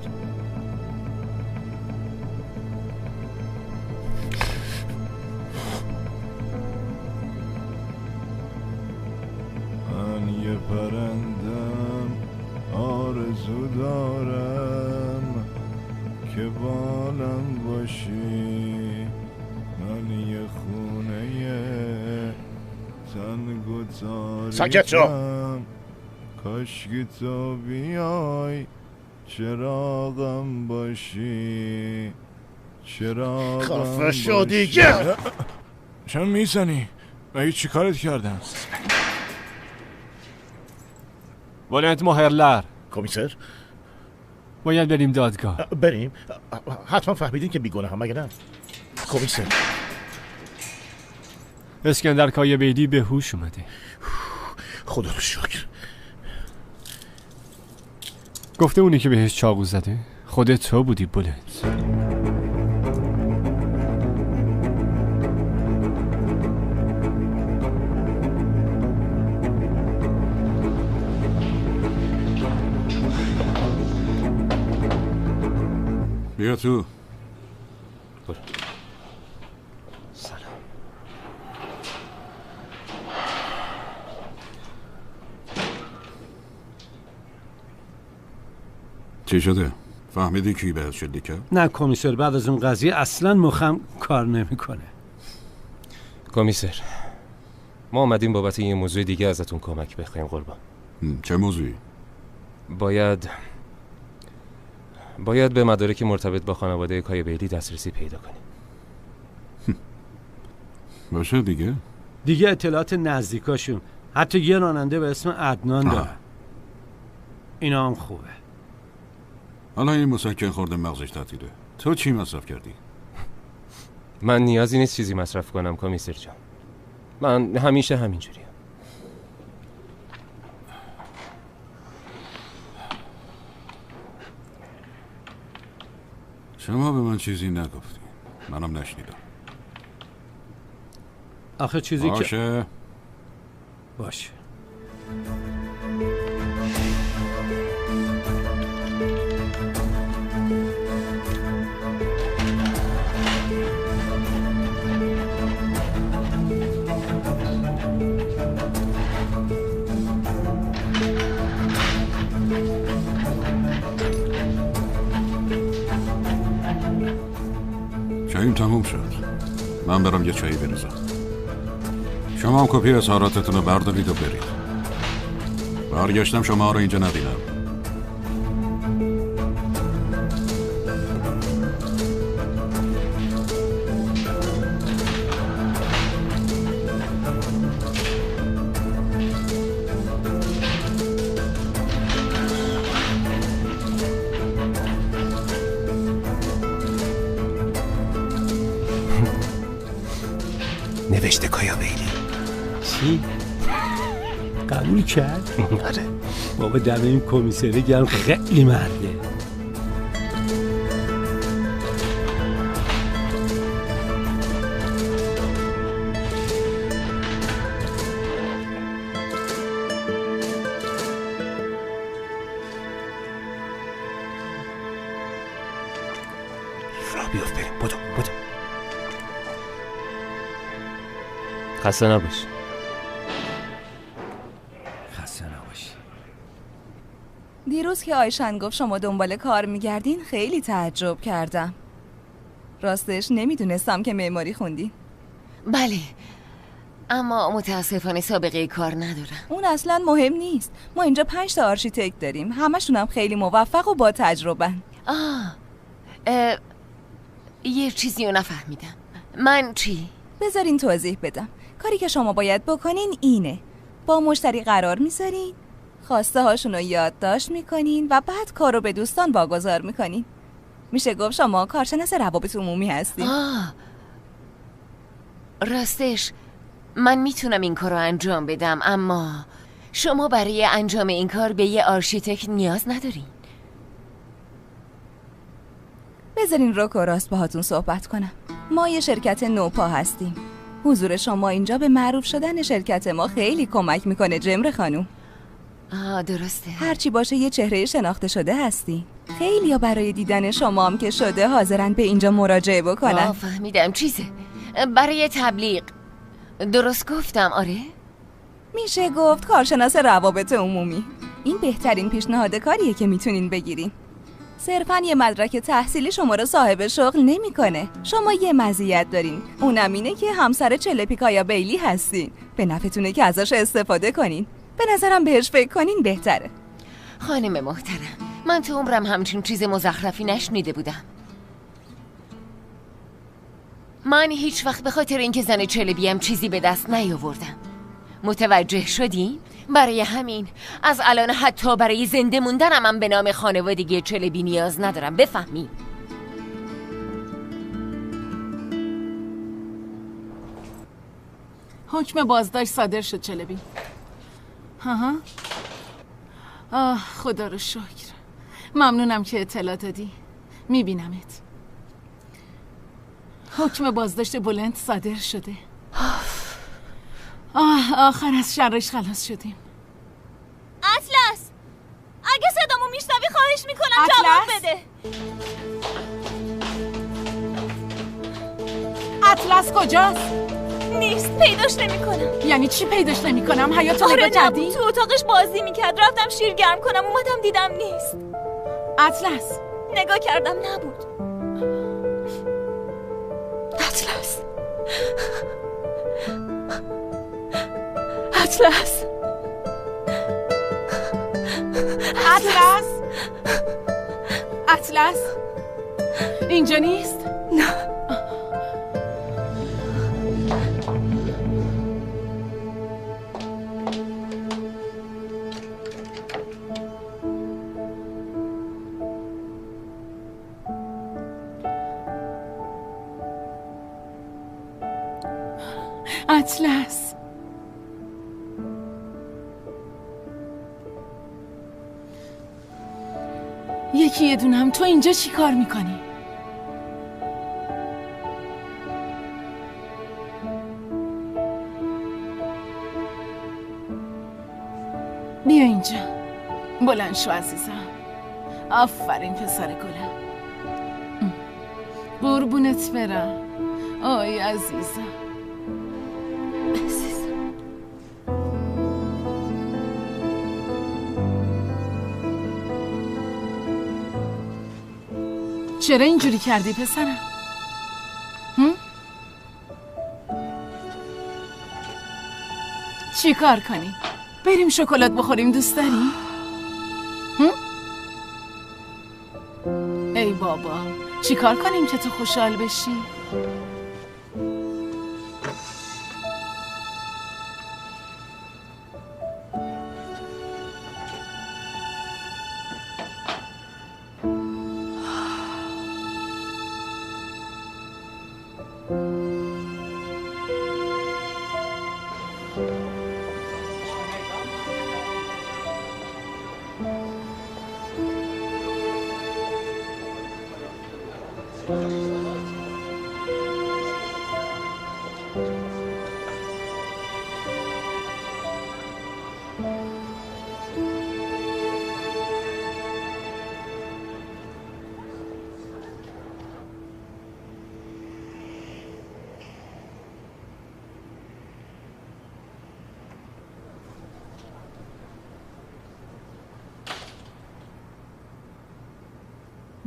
من یه پرندم آرزو دارم که بالم باشی، من یه خونه تن گذاریدم. ساکت شو. کاشکی تو بیای چراغم باشی، چراغم خفه شو دیگه. چرا میزنی؟ من چی کارت کردم؟ ولنت ماهرلر. کمیسر باید بریم دادگاه. بریم؟ حتما فهمیدین که بیگناه هم مگه نه؟ کمیسر اسکندر کایابیلی به هوش اومده. خدا رو شکر. گفته اونی که بهش چاقو زده خودت تو بودی بولنت. بیا تو. برو. سلام. چی شده؟ فهمیدی کی بهت شلیک کرد؟ نه کمیسر، بعد از اون قضیه اصلا مخم کار نمیکنه. کمیسر ما اومدیم بابت یه موضوع دیگه ازتون کمک بخوایم قربان. چه موضوعی؟ باید به مدارک مرتبط با خانواده کایابیلی دسترسی پیدا کنیم. باشه دیگه اطلاعات نزدیکاشون، حتی یه راننده به اسم عدنان داره. اینا هم خوبه. حالا این مسکن خورده مغزش تعطیله. تو چی مصرف کردی؟ من نیازی نیست چیزی مصرف کنم کمیسر جان. من همیشه همینجوریم. شما به من چیزی نگفتی، منم نشنیدم. آخه چیزی باشه. چاییم تموم شد. من برم یه چایی بریزم. شما هم کپی اظهاراتتون رو بردارید و برید. برگشتم شما رو اینجا ندیدم. نوشته کایابیلی. چی؟ قبول کرد؟ آره. بابا دم این کمیسری گرم، خیلی مرده. راه بیفت بریم. بدو. خسته نباش. دیروز که آیشن گفت شما دنبال کار میگردین خیلی تعجب کردم. راستش نمیدونستم که معماری خوندین. بله، اما متاسفانه سابقه کار ندارم. اون اصلا مهم نیست. ما اینجا 5 تا آرشیتکت داریم، همشون هم خیلی موفق و با تجربه. یه چیزی رو نفهمیدم. من چی؟ بذارین توضیح بدم. کاری که شما باید بکنین اینه: با مشتری قرار میذارین، خواسته هاشون رو یادداشت میکنین و بعد کار رو به دوستان واگذار میکنین. میشه گفت شما کارشناس روابط عمومی هستین. راستش من میتونم این کار رو انجام بدم، اما شما برای انجام این کار به یه آرشیتکت نیاز ندارین. بذارین روک و راست باهاتون صحبت کنم. ما یه شرکت نوپا هستیم. حضور شما اینجا به معروف شدن شرکت ما خیلی کمک میکنه جمره خانوم. درسته. هرچی باشه یه چهره شناخته شده هستی. خیلیا برای دیدن شما هم که شده حاضرن به اینجا مراجعه بکنن. فهمیدم. چیزه برای تبلیغ. درست گفتم؟ آره؟ میشه گفت کارشناس روابط عمومی. این بهترین پیشنهاد کاریه که میتونین بگیرین. صرفاً یه مدرک تحصیلی شما رو صاحب شغل نمیکنه. شما یه مزیت دارین، اونم اینه که همسر چلپیکایا بیلی هستین. به نفعتونه که ازش استفاده کنین. به نظرم بهش فکر کنین بهتره. خانم محترم، من تو عمرم همچین چیز مزخرفی نشنیده بودم. من هیچ وقت به خاطر اینکه زن چلبیم چیزی به دست نیاوردم. متوجه شدین؟ برای همین از الان حتی برای زنده موندنم من به نام خانوادگی چلبی نیاز ندارم. بفهمی؟ حکم بازداشت صادر شد چلبی. خدا رو شکر. ممنونم که اطلاع دادی. میبینمت. حکم بازداشت بلند صادر شده. آخر از شرش خلاص شدیم. اطلس، اگه صدامو میشنوی خواهش میکنم جواب بده. اطلس کجاست؟ نیست، پیداش نمیکنم. یعنی چی پیداش نمیکنم؟ حیاتو نگاه کردی؟ نبود، تو اتاقش بازی میکرد. رفتم شیر گرم کنم، اومدم دیدم نیست. اطلس نگاه کردم نبود. اطلس اطلس اطلس اطلس اینجا نیست؟ نه. اطلس یکی دونم، تو اینجا چی کار میکنی؟ بیا اینجا. بلند شو عزیزم. آفرین پسر گلم. قربونت برم. آی عزیزم. چرا اینجوری کردی پسرم؟ چی کار کنیم؟ بریم شکلات بخوریم، دوست داری؟ ای بابا، چی کار کنیم که تو خوشحال بشی؟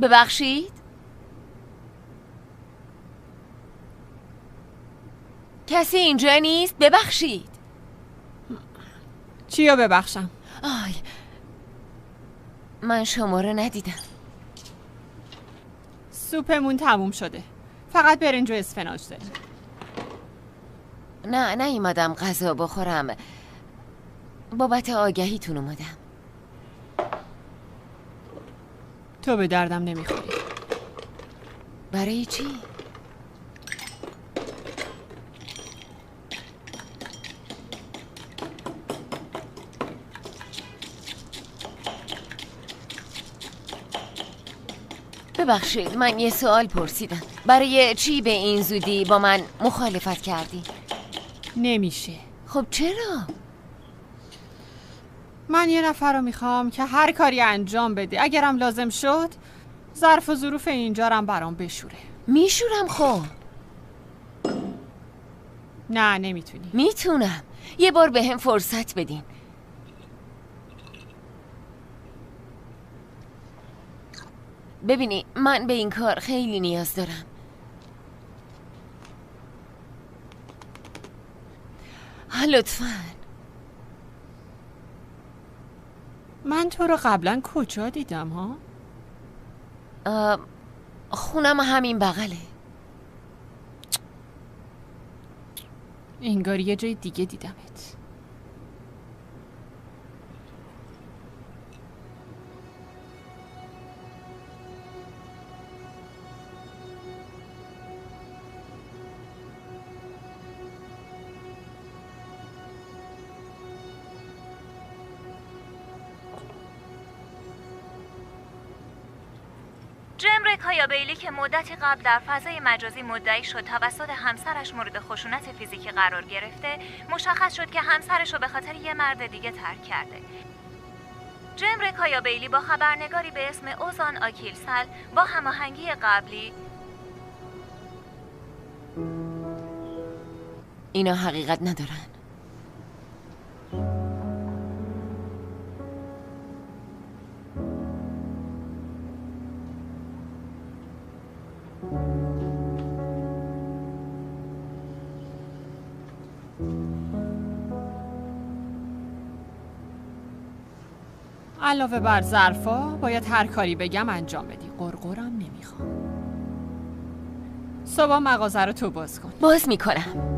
ببخشید؟ کسی اینجا نیست؟ ببخشید. چیو ببخشم؟ آی، من شما رو ندیدم. سوپمون تموم شده. فقط برنج و اسفناج داریم. نه ایمدم غذا بخورم. بابت آگهیتون اومدم. تو به دردم نمیخوری. برای چی؟ ببخشید، من یه سوال پرسیدم. برای چی به این زودی با من مخالفت کردی؟ نمیشه. خب چرا؟ من یه نفر رو میخوام که هر کاری انجام بده، اگرم لازم شد ظرف و ظروف اینجا رم برام بشوره. میشورم خب. نه نمیتونی. میتونم. یه بار به هم فرصت بدین. ببینی من به این کار خیلی نیاز دارم. لطفاً. من تو رو قبلا کجا دیدم ها؟ خونم همین بغله. انگار یه جای دیگه دیدمت. جمر کایابیلی که مدتی قبل در فضای مجازی مدعی شد توسط همسرش مورد خشونت فیزیکی قرار گرفته، مشخص شد که همسرش رو به خاطر یه مرد دیگه ترک کرده. جمر کایابیلی با خبرنگاری به اسم اوزان آکیلسل با هماهنگی قبلی اینا حقیقت ندارن. علاوه بر ظرفا باید هر کاری بگم انجام بدی. قرقرم نمیخوام. صبح مغازه رو تو باز کن. باز میکنم.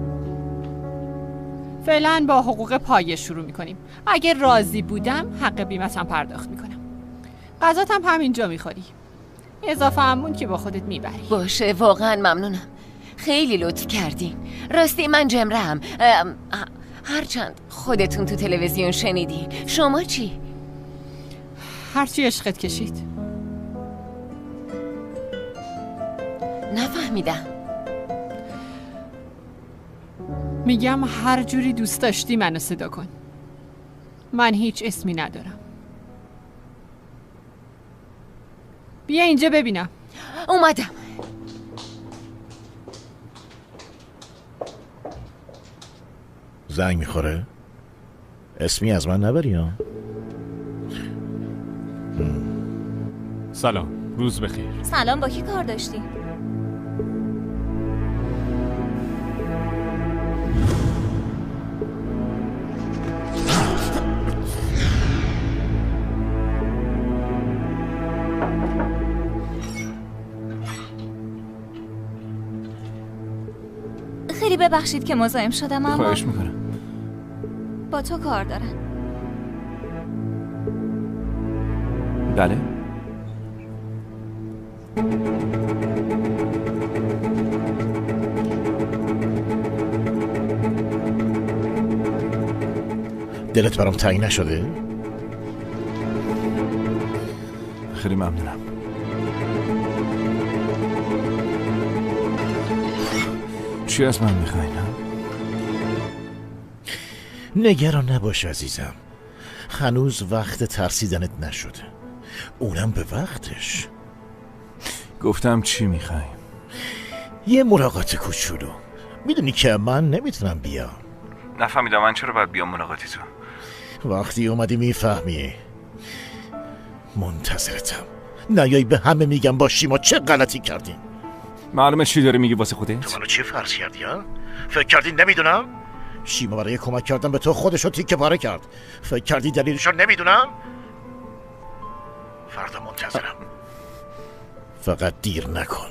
فعلا با حقوق پایه شروع میکنیم. اگه راضی بودم حق بیمتم پرداخت میکنم. غذاتم همینجا میخوری. اضافه همون که با خودت میبری. باشه واقعا ممنونم. خیلی لطف کردین. راستی من جمره‌ام. هرچند خودتون تو تلویزیون شنیدین. شما چی؟ هرچی عشقت کشید. نفهمیدم. میگم هر جوری دوست داشتی منو صدا کن. من هیچ اسمی ندارم. بیا اینجا ببینم. اومدم. زنگ میخوره؟ اسمی از من نبری ها؟ سلام، روز بخیر. سلام، با کی کار داشتی؟ خیلی ببخشید که مزاحم شدم اما خواهش میکنم. با تو کار دارن. بله؟ دلت برام تنگ نشده؟ خیلی ممنونم. چی از من میخواین؟ نگران نباش عزیزم. هنوز وقت ترسیدنت نشده. اونم به وقتش. گفتم چی میخوایم؟ یه ملاقات کوچولو. میدونی که من نمیتونم بیام. نفهمیدم من چرا باید بیام ملاقاتی تو؟ وقتی اومدی میفهمی. منتظرتم. نیایی به همه میگم با شیما چه غلطی کردین. معلومه چی داری میگی واسه خودت؟ تو منو چی فرض کردی ها؟ فکر کردی نمیدونم؟ شیما برای کمک کردن به تو خودشو تیکه پاره کرد. فکر کردی دلیلشو نمیدونم؟ فردا منتظرم. فقط دیر نکن.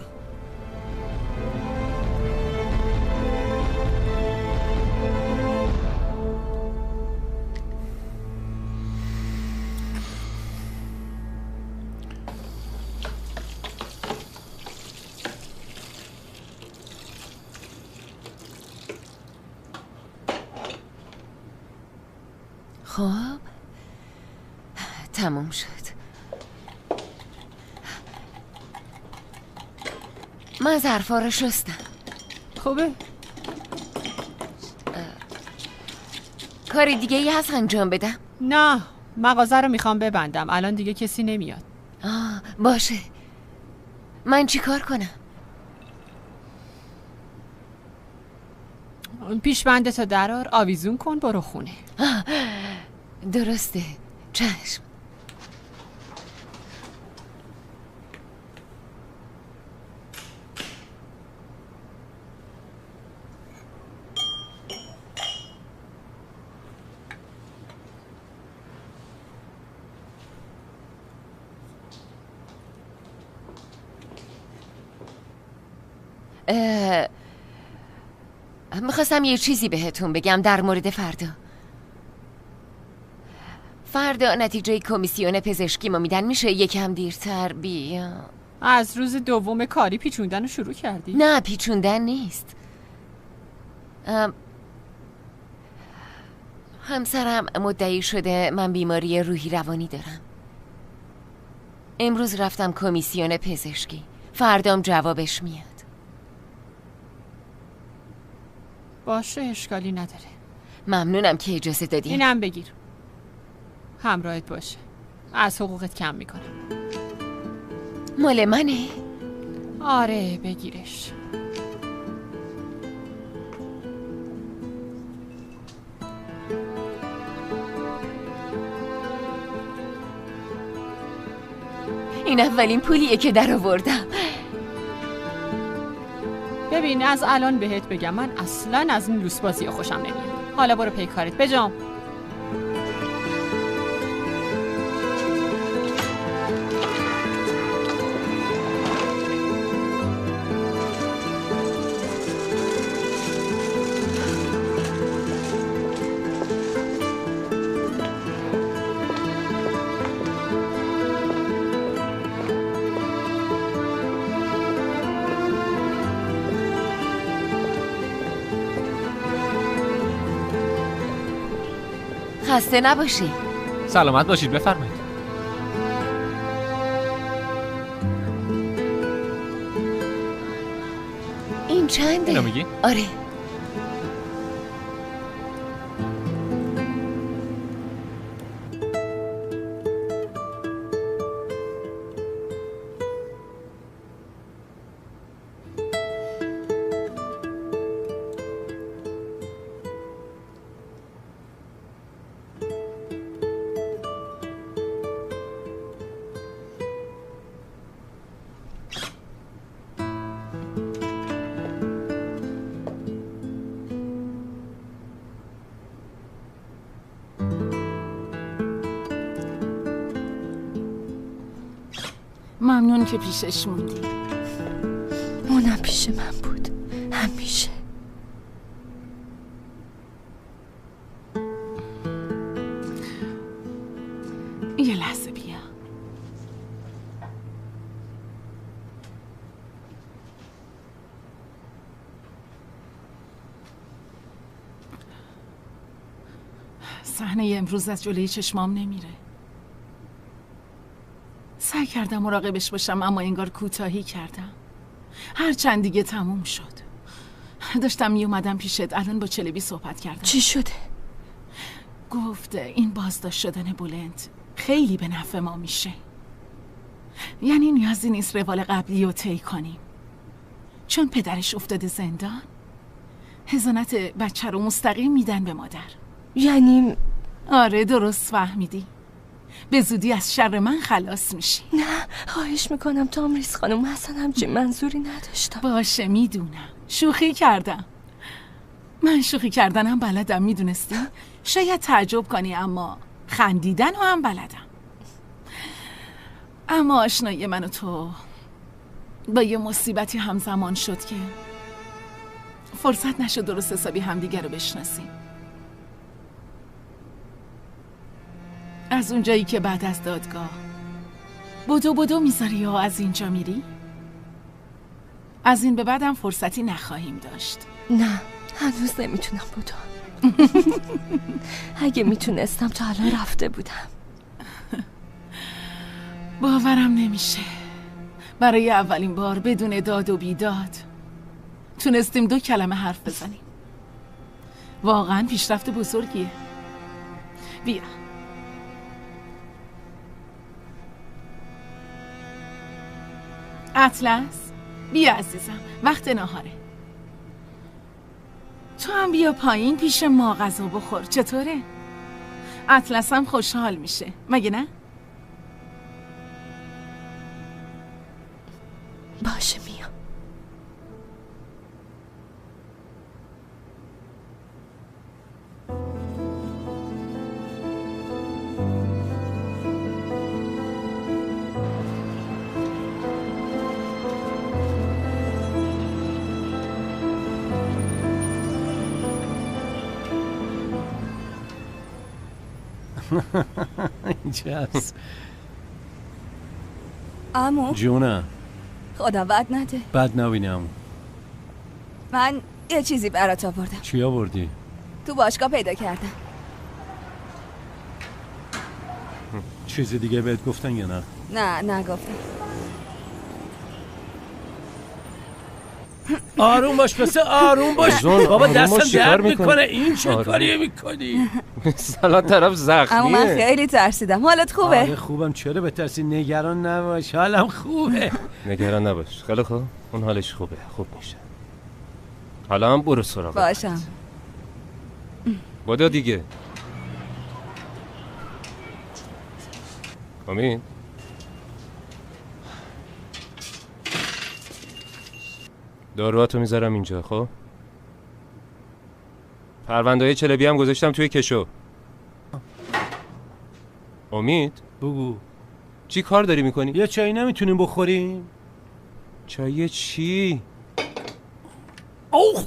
خب تموم شد. من ظرفا رو شستم. خوبه؟ کاری دیگه ای هست انجام بدم؟ نه، مغازه رو میخوام ببندم، الان دیگه کسی نمیاد. باشه. من چی کار کنم؟ پیشبندتو درار، آویزون کن، برو خونه. درسته. چشم. میخواستم یه چیزی بهتون بگم در مورد فردا نتیجه کمیسیون پزشکی ما میدن. میشه یکم دیرتر بیا؟ از روز دوم کاری پیچوندن رو شروع کردی؟ نه پیچوندن نیست. همسرم مدعی شده من بیماری روحی روانی دارم. امروز رفتم کمیسیون پزشکی، فردام جوابش میاد. باشه اشکالی نداره. ممنونم که اجازه دادین. اینم بگیر، همراهت باشه، از حقوقت کم میکنم. مال منه؟ آره بگیرش. این اولین پولیه که در آوردم. ببین از الان بهت بگم من اصلا از این لوس بازی خوشم نمیاد. حالا برو پی کارت بجام. خسته نباشی. سلامت باشید، بفرمایید. این چنده؟ اینو میگی؟ آره. ممنون که پیشش موندی. اونم پیش من بود همیشه. یه لحظه بیا. صحنه امروز از جلوی چشمام نمیره. سعی کردم مراقبش باشم اما انگار کوتاهی کردم. هرچند دیگه تموم شد. داشتم می اومدم پیشت، الان با چلبی صحبت کردم. چی شده؟ گفت این بازداشت شدن بلند خیلی به نفع ما میشه. یعنی نیازی نیست روال قبلی رو طی کنیم. چون پدرش افتاده زندان، حضانت بچه رو مستقیم میدن به مادر. یعنی؟ آره درست فهمیدی. به زودی از شر من خلاص میشی. نه خواهش میکنم تامریز خانم، اصلا همچین منظوری نداشتم. باشه میدونم، شوخی کردم. من شوخی کردنم بلدم، میدونستی؟ شاید تعجب کنی اما خندیدن هم بلدم. اما آشنایی من و تو با یه مصیبتی همزمان شد که فرصت نشد درست حسابی همدیگه رو بشناسیم. از اونجایی که بعد از دادگاه بدو میذاری یا از اینجا میری؟ از این به بعدم فرصتی نخواهیم داشت. نه هنوز نمیتونم بدو. اگه میتونستم تا الان رفته بودم. باورم نمیشه برای اولین بار بدون داد و بیداد تونستیم 2 کلمه حرف بزنیم. واقعا پیشرفت بزرگیه. بیا اطلس بیا عزیزم، وقت ناهاره. تو هم بیا پایین پیش ما غذا بخور. چطوره؟ اطلس هم خوشحال میشه مگه نه؟ باشه میام. اینجاست. عمو جونم. خدا بد نده. بد نبینم. من یه چیزی برات آوردم. چی آوردی؟ تو باشگاه پیدا کردم. چیز دیگه بهت گفتن یا نه؟ نه نگفتم. آروم باش پسه، آروم باش. بابا دستم درد میکنه. این چه کاریه میکنی؟ مثلا طرف زخمیه. اما من خیلی ترسیدم. حالت خوبه؟ آره خوبم. چرا بترسی؟ نگران نباش، حالم خوبه. نگران نباش. خیلی خوب. اون حالش خوبه. خوب میشه. حالا هم برو سراغ. باشم. بودو دیگه. امید. داروهاتو میذارم اینجا. خب پرونده‌های چلبی هم گذاشتم توی کشو. امید بگو چی کار داری میکنی؟ یه چای نمیتونیم بخوریم؟ چای چی؟ اوه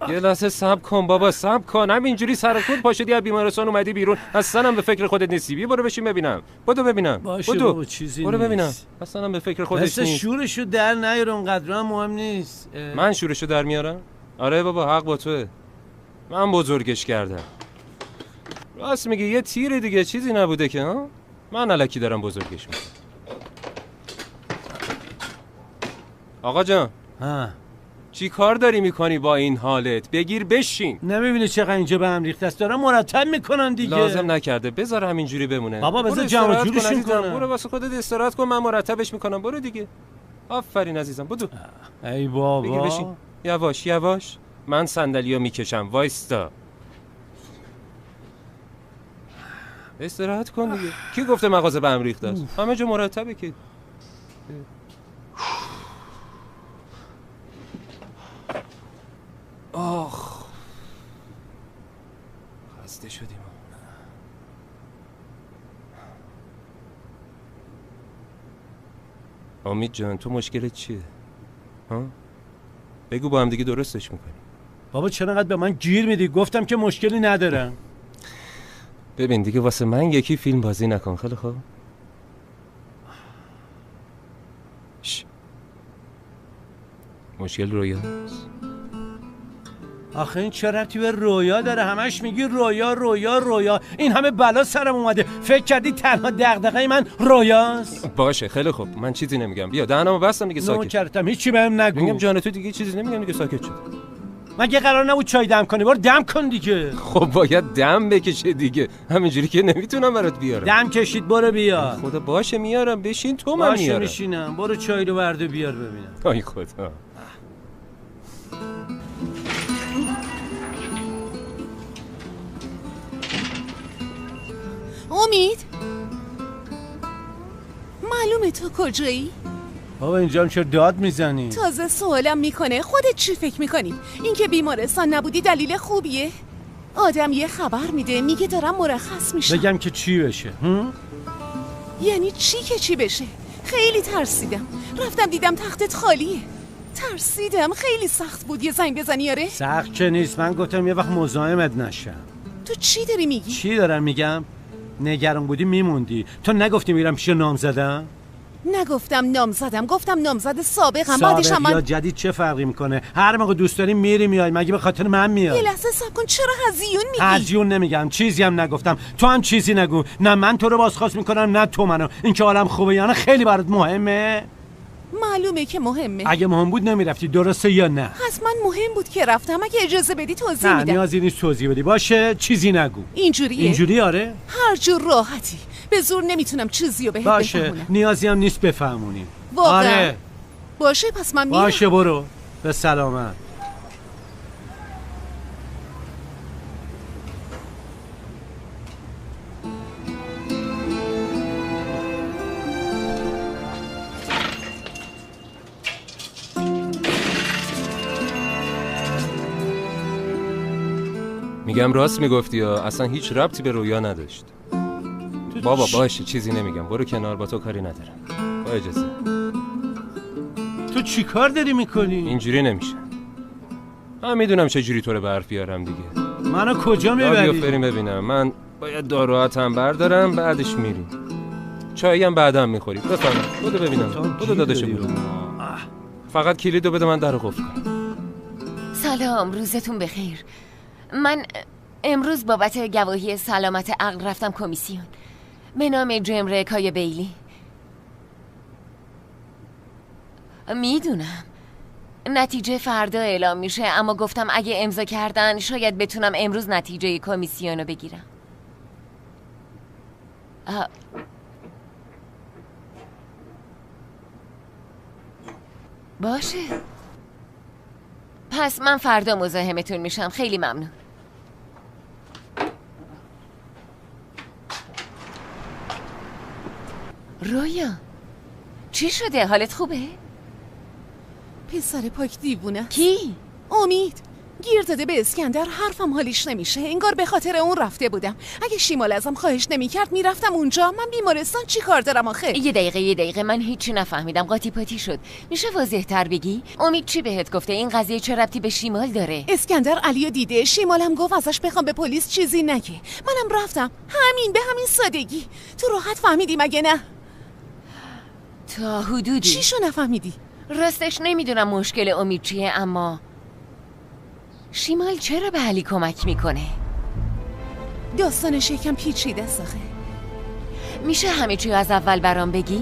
یه لحظه صبر کن بابا، صبر کن. همینجوری سر کول پاشدی از بیمارستان اومدی بیرون، اصلا هم به فکر خودت نیستی. بیا برو بشین ببینم. بدو ببینم. باشه بدو. بابا چیزی برو ببینم. نیست. اصلا هم به فکر خودش نیست. شورشو در نیار، اونقدر هم مهم نیست. من شورشو در میارم؟ آره بابا حق با توه. من بزرگش کردم. راست میگی، یه تیر دیگه چیزی نبوده که ها؟ من الکی دارم بزرگش میکنم. آقا جان. ها چی کار داری میکنی با این حالت؟ بگیر بشین. نمیبینی چقدر اینجا به هم ریخته است؟ دارم مرتب میکنن دیگه. لازم نکرده، بذار همینجوری بمونه. بابا بذار جمع جورشون کنم. برو واسه خودت استراحت کن، من مرتبش میکنم. برو دیگه. آفرین عزیزم، بدو. ای بابا بگیر بشین. یواش یواش. من صندلیو میکشم، وایستا. استراحت کن دیگه. کی گفته مغازه به هم ریخته است؟ همه جا مرتبه که. آخ خسته شدیم. امید جان تو مشکلت چیه؟ ها؟ بگو با هم دیگه درستش میکنی. بابا چرا انقدر به من گیر میدی؟ گفتم که مشکلی ندارم. ببین دیگه واسه من یکی فیلم بازی نکن. خیلی خوب. مشکل رویاست. آخه این چه ربطی به رویا داره؟ همش میگی رویا رویا رویا. این همه بلا سرم اومده، فکر کردی تنها دغدغه من رویاست؟ باشه خیلی خوب، من چیزی نمیگم. بیا دهنمو بستم دیگه، ساکت. نوکرتم، هیچی بهم نگو. میگم جان تو دیگه چیزی نمیگم دیگه، ساکت شد. مگه قرار نبود چای دم کنی؟ برو دم کن دیگه. خب باید دم بکشه دیگه، همینجوری که نمیتونم برات بیارم. دم کشید، برو بیار. خدا باشه میارم، بشین تو. من باشه میارم. میشینم. برو چای رو برده بیار ببینم. ای خدا. امید معلومه تو کجایی؟ بابا اینجا هم چرا داد میزنی؟ تازه سوالم میکنه خودت چی فکر میکنی؟ اینکه بیمارستان نبودی دلیل خوبیه؟ آدم یه خبر میده میگه دارم مرخص میشم. بگم که چی بشه؟ یعنی چی که چی بشه؟ خیلی ترسیدم، رفتم دیدم تختت خالیه. ترسیدم، خیلی سخت بود یه زنگ بزنی. آره سخت که نیست، من گفتم یه وقت مزاحمت نشم. تو چی داری میگی؟ چی دارم میگم؟ نگران بودی میموندی. تو نگفتی میرم پیش نامزدم؟ نگفتم نامزدم، گفتم نامزد سابقم. بعدش هم یا جدید چه فرقی میکنه؟ هر موقع دوست داری میری میای، مگه به خاطر من میای؟ یه لحظه صبر کن، چرا هزیون میگی؟ هزیون نمیگم، چیزی هم نگفتم. تو هم چیزی نگو. نه من تو رو بازخواست میکنم نه تو منو. این که حالم خوبه یا نه خیلی برات مهمه؟ معلومه که مهمه. اگه مهم بود نمیرفتی، درسته یا نه؟ حتما مهم بود که رفتم. اگه اجازه بدی توضیح میدم. نه نیازی نیست توضیح بدی. باشه چیزی نگو. اینجوریه؟ اینجوری آره. هر جور راحتی. به زور نمیتونم چیزی رو بهت باشه بفهمونم. نیازی هم نیست بفهمونی. واقعا آره باشه پس من میرم. باشه برو، به سلامت. میگم راست میگفتی یا اصلا هیچ ربطی به رویا نداشت. بابا باشه چیزی نمیگم، برو کنار، با تو کاری ندارم. با اجازه. تو چی کار داری میکنی؟ اینجوری نمیشه. من میدونم چه جوری تو رو به حرف بیارم دیگه. منو کجا میبری؟ بیا بریم ببینم. من باید داروهاتم بردارم، بعدش میریم. چایی هم بعدم میخوری. بفهم. بودو ببینم. بودو داداش بودو. فقط کلیدو بده من درو قفل کنم. سلام، روزتون بخیر. من امروز بابت گواهی سلامت عقل رفتم کمیسیون به نام جمره کای بیلی. میدونم نتیجه فردا اعلام میشه، اما گفتم اگه امضا کردن شاید بتونم امروز نتیجه کمیسیون رو بگیرم. باشه، پس من فردا مزاحمتون میشم. خیلی ممنون. رویا چی شده؟ حالت خوبه؟ پسر پاک دیوونه. کی؟ امید. گیر داده به اسکندر، حرفم حالیش نمیشه. انگار به خاطر اون رفته بودم. اگه شیمال ازم خواهش نمیکرد میرفتم اونجا. من بیمارستان چی کار دارم آخه؟ یه دقیقه من هیچی نفهمیدم. قاطی پاتی شد. میشه واضح تر بگی؟ امید چی بهت گفته؟ این قضیه چه ربطی به شیمال داره؟ اسکندر علیو دیده. شیمالم گفت ازش بخوام به پلیس چیزی نگه. منم رفتم. همین، به همین سادگی. تو راحت فهمیدی مگه نه؟ تا حدودی. چیشو نفهمیدی؟ راستش نمیدونم مشکل امید چیه، اما شیمال چرا به علی کمک میکنه؟ داستانش یکم پیچیده ساخه. میشه همه چی از اول برام بگی؟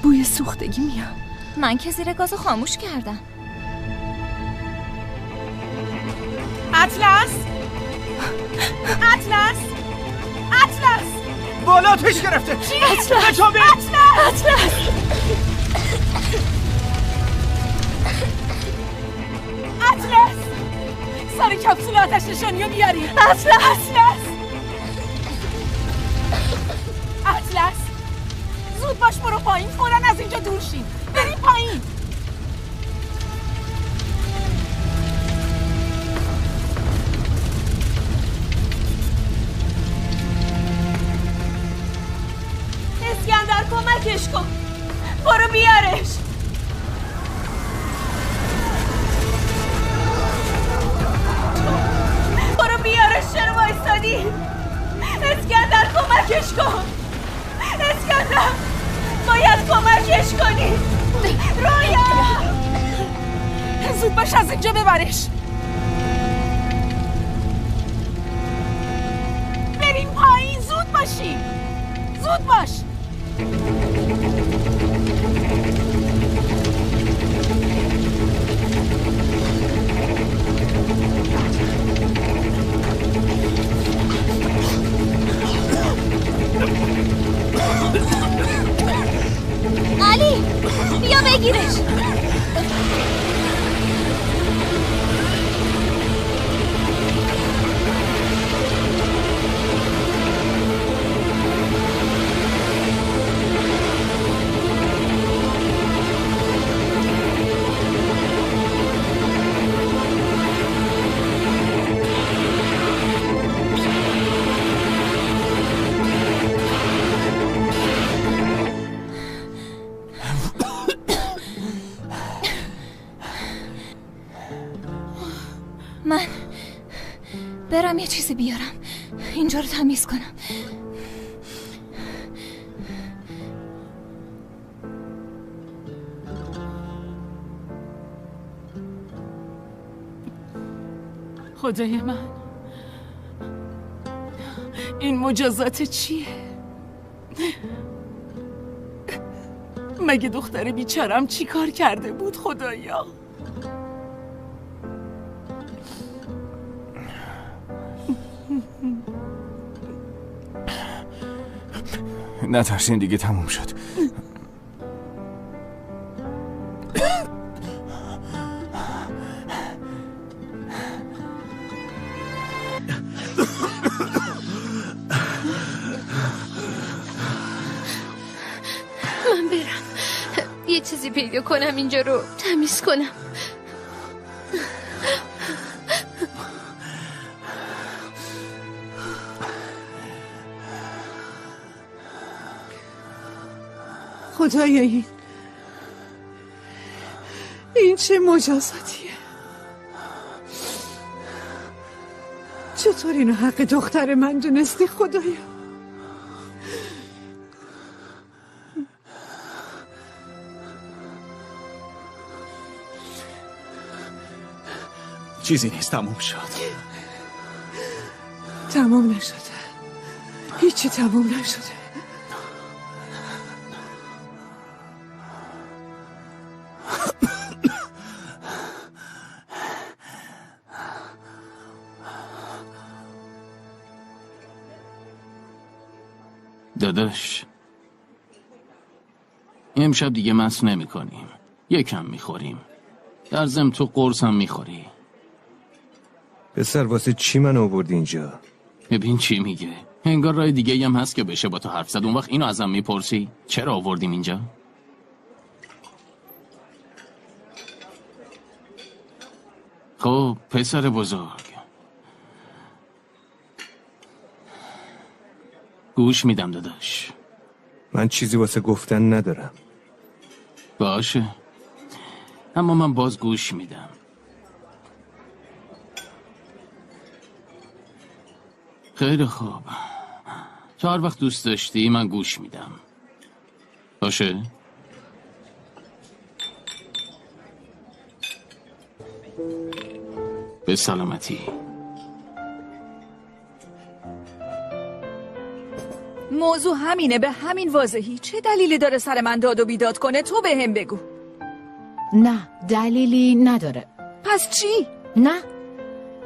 بوی سوختگی میاد. من که زیر گازو خاموش کردم. اطلس! اطلس! اطلس! بالا آتش گرفته! چی؟ اطلس! اطلس! اطلس! سر کپسول آتش نشانی رو بیاری. اطلس! اطلس! زود باش برو پایین، فوراً از اینجا دور شین. بریم پایین. اسکندر کمکش کن. برو بیارش. کمکش کنید. رویا زود باش از اینجا ببرش. بریم پایین. زود باشی. زود باش. علی بیا بگیرش. من برم یه چیزی بیارم اینجا رو تمیز کنم. خدای من، این مجازات چیه؟ مگه دختر بیچارم چی کار کرده بود خدایا؟ نترسین دیگه تموم شد. من برم یه چیزی پیدا کنم اینجا رو تمیز کنم. خدایا این چه مجازاتیه؟ چطور اینو حق دختر من دونستی خدایا؟ چیزی نیست، تموم شد. تمام نشده، هیچی تمام نشده. داداش امشب دیگه مس نمی کنیم، یکم میخوریم، در ضمن تو قرص هم میخوری. پسر واسه چی من آوردی اینجا؟ ببین چی میگه، انگار راه دیگه هم هست که بشه با تو حرف زد. اون وقت اینو ازم میپرسی چرا آوردیم اینجا؟ خب پسر بزرگ، گوش میدم داداش. من چیزی واسه گفتن ندارم. باشه، اما من باز گوش میدم. خیلی خوب، تو هر وقت دوست داشتی من گوش میدم. باشه؟ به سلامتی. موضوع همینه، به همین واضحی. چه دلیلی داره سر من داد و بیداد کنه؟ تو به هم بگو. نه دلیلی نداره. پس چی؟ نه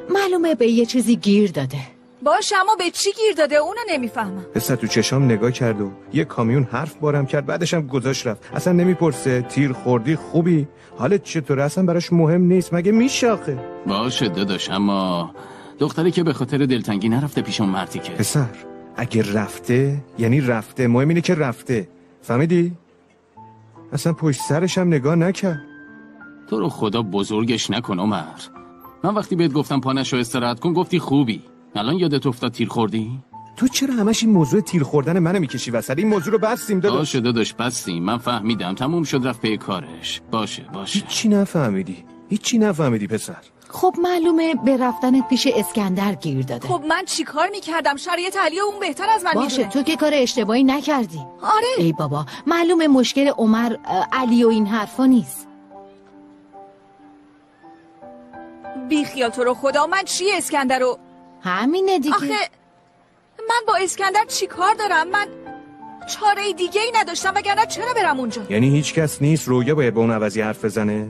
معلومه به یه چیزی گیر داده. باش، اما به چی گیر داده؟ اونو نمیفهمم. پسر تو چشام نگاه کرد و یه کامیون حرف بارم کرد، بعدش هم گذاشت رفت. اصلا نمیپرسه تیر خوردی خوبی حالت چطوره، اصلا براش مهم نیست. مگه میشاخه؟ باشه داداش، اما دختری که به خاطر دلتنگی نرفته پیش اون مردی که. پسر اگه رفته یعنی رفته، مهم اینه که رفته، فهمیدی؟ اصلا پشت سرش هم نگاه نکرد. تو رو خدا بزرگش نکن عمر. من وقتی بهت گفتم پانشو استراحت کن گفتی خوبی، الان یادت افتاد تیر خوردی؟ تو چرا همش این موضوع تیر خوردن منو میکشی وسط؟ این موضوع رو بستیم داداش. باشه داداش بستیم، من فهمیدم، تموم شد رفت پی کارش. باشه هیچی نفهمیدی پسر. خب معلومه به رفتنت پیش اسکندر گیر داده. خب من چی کار میکردم؟ شرایط علی اون بهتر از من باشه میدونه. تو که کار اشتباهی نکردی. آره. ای بابا معلومه مشکل عمر علی و این حرفا نیست. بی خیال تو رو خدا، من چی اسکندر رو؟ همینه دیگه. آخه من با اسکندر چی کار دارم؟ من چاره دیگه ای نداشتم، وگرنه چرا برم اونجا؟ یعنی هیچ کس نیست رویا باید با اون عوضی حرف بزنه؟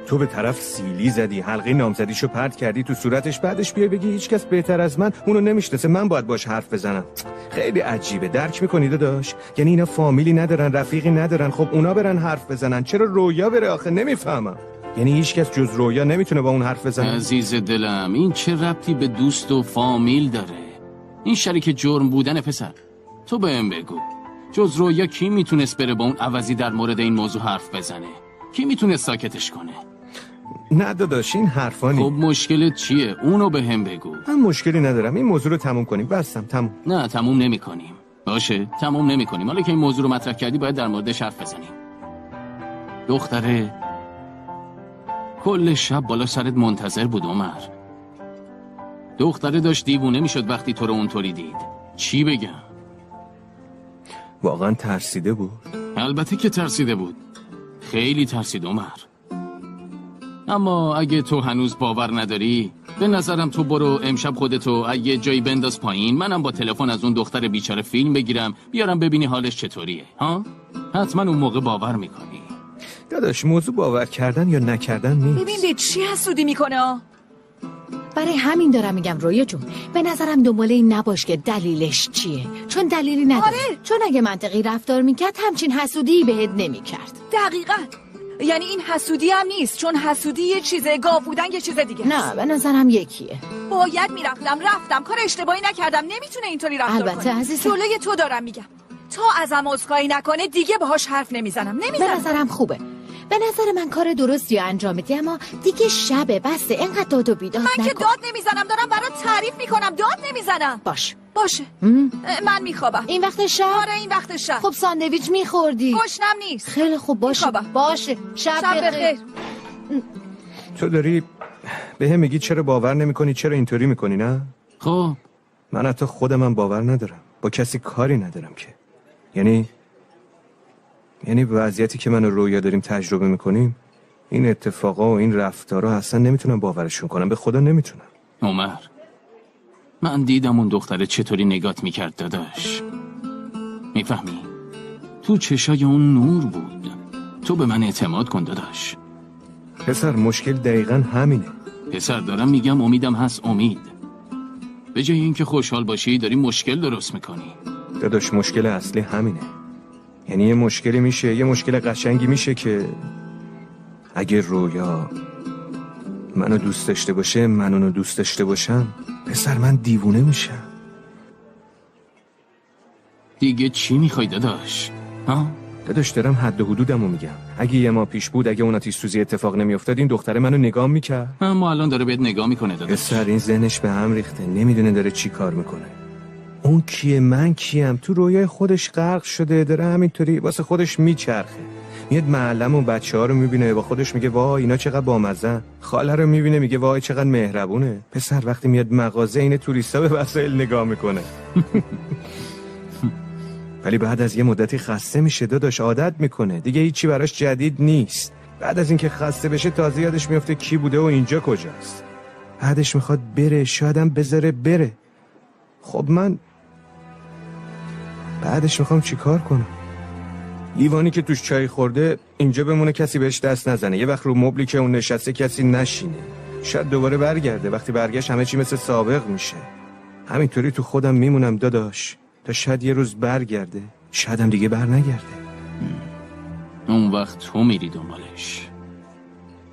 تو به طرف سیلی زدی، حلقه نامزدیشو پرت کردی تو صورتش، بعدش بیای بگی هیچ کس بهتر از من اونو نمیشناسه، من باید باش حرف بزنم. خیلی عجیبه. درک میکنی داداش؟ یعنی اینا فامیلی ندارن، رفیقی ندارن، خب اونا برن حرف بزنن، چرا رویا بره آخه؟ نمیفهمم. یعنی هیچ کس جز رویا نمیتونه با اون حرف بزنه؟ عزیز دلم این چه ربطی به دوست و فامیل داره؟ این شریک جرم بودن پسر. تو بهم بگو جز رویا کی میتونست بره با اون عوضی در مورد این موضوع حرف بزنه؟ کی میتونست ساکتش کنه؟ نه داداش این حرفا نیست. خب مشکلت چیه؟ اونو بهم بگو. من مشکلی ندارم، این موضوع رو تموم کنیم. بستم تموم. نه تموم نمی‌کنیم. باشه تموم نمی‌کنیم. حالا که این موضوع رو مطرح کردی باید در موردش حرف بزنیم. دختره کل شب بالا سرت منتظر بود عمر. دختره داشت دیوونه میشد وقتی تو رو اونطوری دید. چی بگم؟ واقعا ترسیده بود؟ البته که ترسیده بود. خیلی ترسید عمر. اما اگه تو هنوز باور نداری، به نظرم تو برو امشب خودتو اگه جایی بنداز پایین، منم با تلفن از اون دختر بیچاره فیلم بگیرم بیارم ببینی حالش چطوریه. ها؟ حتما اون موقع باور میکنی. داداش موضوع باور کردن یا نکردن نیست. ببین به چی حسودی میکنه؟ برای همین دارم میگم رویا جون، به نظرم دنبال این نباش که دلیلش چیه، چون دلیلی نداره. آره. چون اگه منطقی رفتار میکرد همچین حسودی بهت نمیکرد. دقیقاً. یعنی این حسودی هم نیست، چون حسودی یه چیزه، گاو بودن یه چیز دیگه. نه به نظرم یکیه. باید رفتم کار اشتباهی نکردم، نمیتونه اینطوری رفتار کنه. البته عزیزم جلوی تو دارم میگم، تا ازم عذرخواهی نکنه دیگه باهاش حرف نمیزنم. به نظرم خوبه. به نظر من کار درستی انجام میدی، اما دیگه شبه بسته، اینقدر داد و بیداد نکن. من که داد نمیزنم، دارم برات تعریف میکنم، داد نمیزنم. باشه من میخوابم. این وقت شب؟ آره این وقت شب. خب ساندویچ میخوردی؟ گشنم نیست. خیلی خوب باشه. باشه شب بخیر. تو داری به هم میگی چرا باور نمیکنی، چرا اینطوری میکنی؟ نه خب من حتی خودم باور ندارم، با کسی کاری ندارم که. یعنی وضعیتی که من و رویا داریم تجربه میکنیم، این اتفاقا و این رفتارا اصلا نمیتونم باورشون کنم، به خدا نمیتونم. عمر من دیدم اون دختره چطوری نگات میکرد داداش. میفهمی؟ تو چشای اون نور بود. تو به من اعتماد کن داداش. پسر مشکل دقیقا همینه. پسر دارم میگم امیدم هست. امید به جای اینکه خوشحال باشی داری مشکل درست میکنی. داداش مشکل اصلی همینه. یعنی یه مشکلی میشه، یه مشکل قشنگی میشه که اگه رویا منو دوست داشته باشه، من اونو دوست داشته باشم، پسر من دیوونه میشم. دیگه چی میخوای داداش؟ ها؟ داداش دارم حد و حدودمو میگم. اگه یه ماه پیش بود، اگه اون آتیش سوزی اتفاق نمیافتاد، این دختره منو نگاه میکرد. اما الان داره بهت نگاه میکنه داداش. پسر این ذهنش به هم ریخته، نمیدونه داره چی کار میکنه. اون کیه، من کیم؟ تو رویای خودش غرق شده، داره همینطوری واسه خودش میچرخه. میاد معلم و بچه‌ها رو میبینه، با خودش میگه وای اینا چقدر بامزه. خاله رو میبینه میگه وای چقدر مهربونه. پسر وقتی میاد مغازه این توریستا به وسایل نگاه میکنه. ولی بعد از یه مدتی خسته میشه داداش، عادت میکنه دیگه، هیچی براش جدید نیست. بعد از اینکه خسته بشه تازه یادش میفته کی بوده و اینجا کجاست. بعدش میخواد بره، شایدم بذاره بره. خب من بعدش میخوام چی کار کنم؟ لیوانی که توش چای خورده اینجا بمونه، کسی بهش دست نزنه. یه وقت رو مبلی که اون نشسته کسی نشینه. شاید دوباره برگرده، وقتی برگشت همه چی مثل سابق میشه. همینطوری تو خودم میمونم داداش، تا شاید یه روز برگرده، شایدم دیگه بر نگرده. اون وقت تو میری دنبالش.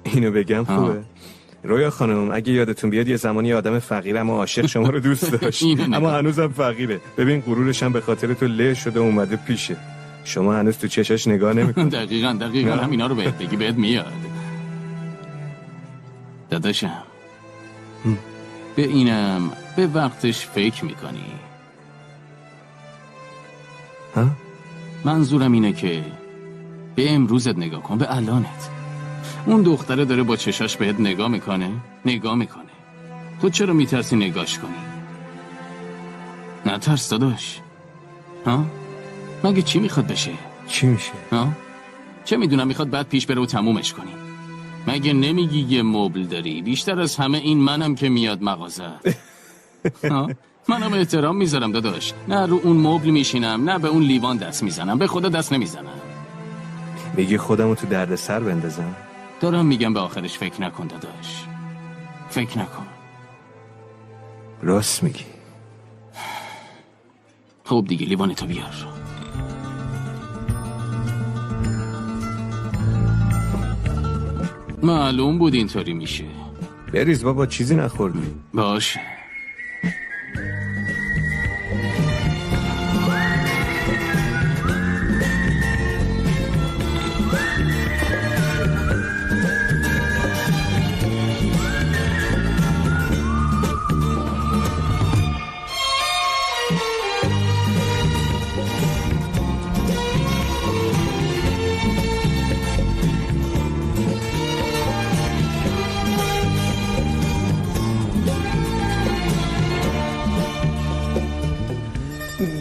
اینو بگم خوبه؟ رویا خانم اگه یادتون بیاد یه زمانی آدم فقیر اما عاشق شما رو دوست داشت، اما هنوزم فقیره. ببین غرورش هم به خاطر تو له شده اومده پیشه. شما هنوز تو چشاش نگاه نمی‌کنی. دقیقاً همینا رو بهت بگی بهت میاد. داداشم به اینم به وقتش فکر میکنی؟ ها؟ منظورم اینه که به امروزت نگاه کن، به الانت. اون دختره داره با چشاش بهت نگاه میکنه. تو چرا میترسی نگاش کنی؟ نترس داداش. ها؟ مگه چی میخواد بشه؟ چی میشه؟ ها؟ چه میدونم، میخواد بعد پیش بره و تمومش کنی. مگه نمیگی یه مبل داری؟ بیشتر از همه این منم که میاد مغازه. ها؟ منم احترام میذارم داداش. نه رو اون مبل میشینم، نه به اون لیوان دست میزنم. به خدا دست نمیزنم. میگی خودمو تو درد سر بندازم؟ دارم میگم به آخرش فکر نکن داداش. فکر نکن. راست میگی. خب دیگه لیوانتو بیار. معلوم بود اینطوری میشه. بریز بابا، چیزی نخوردی. باشه.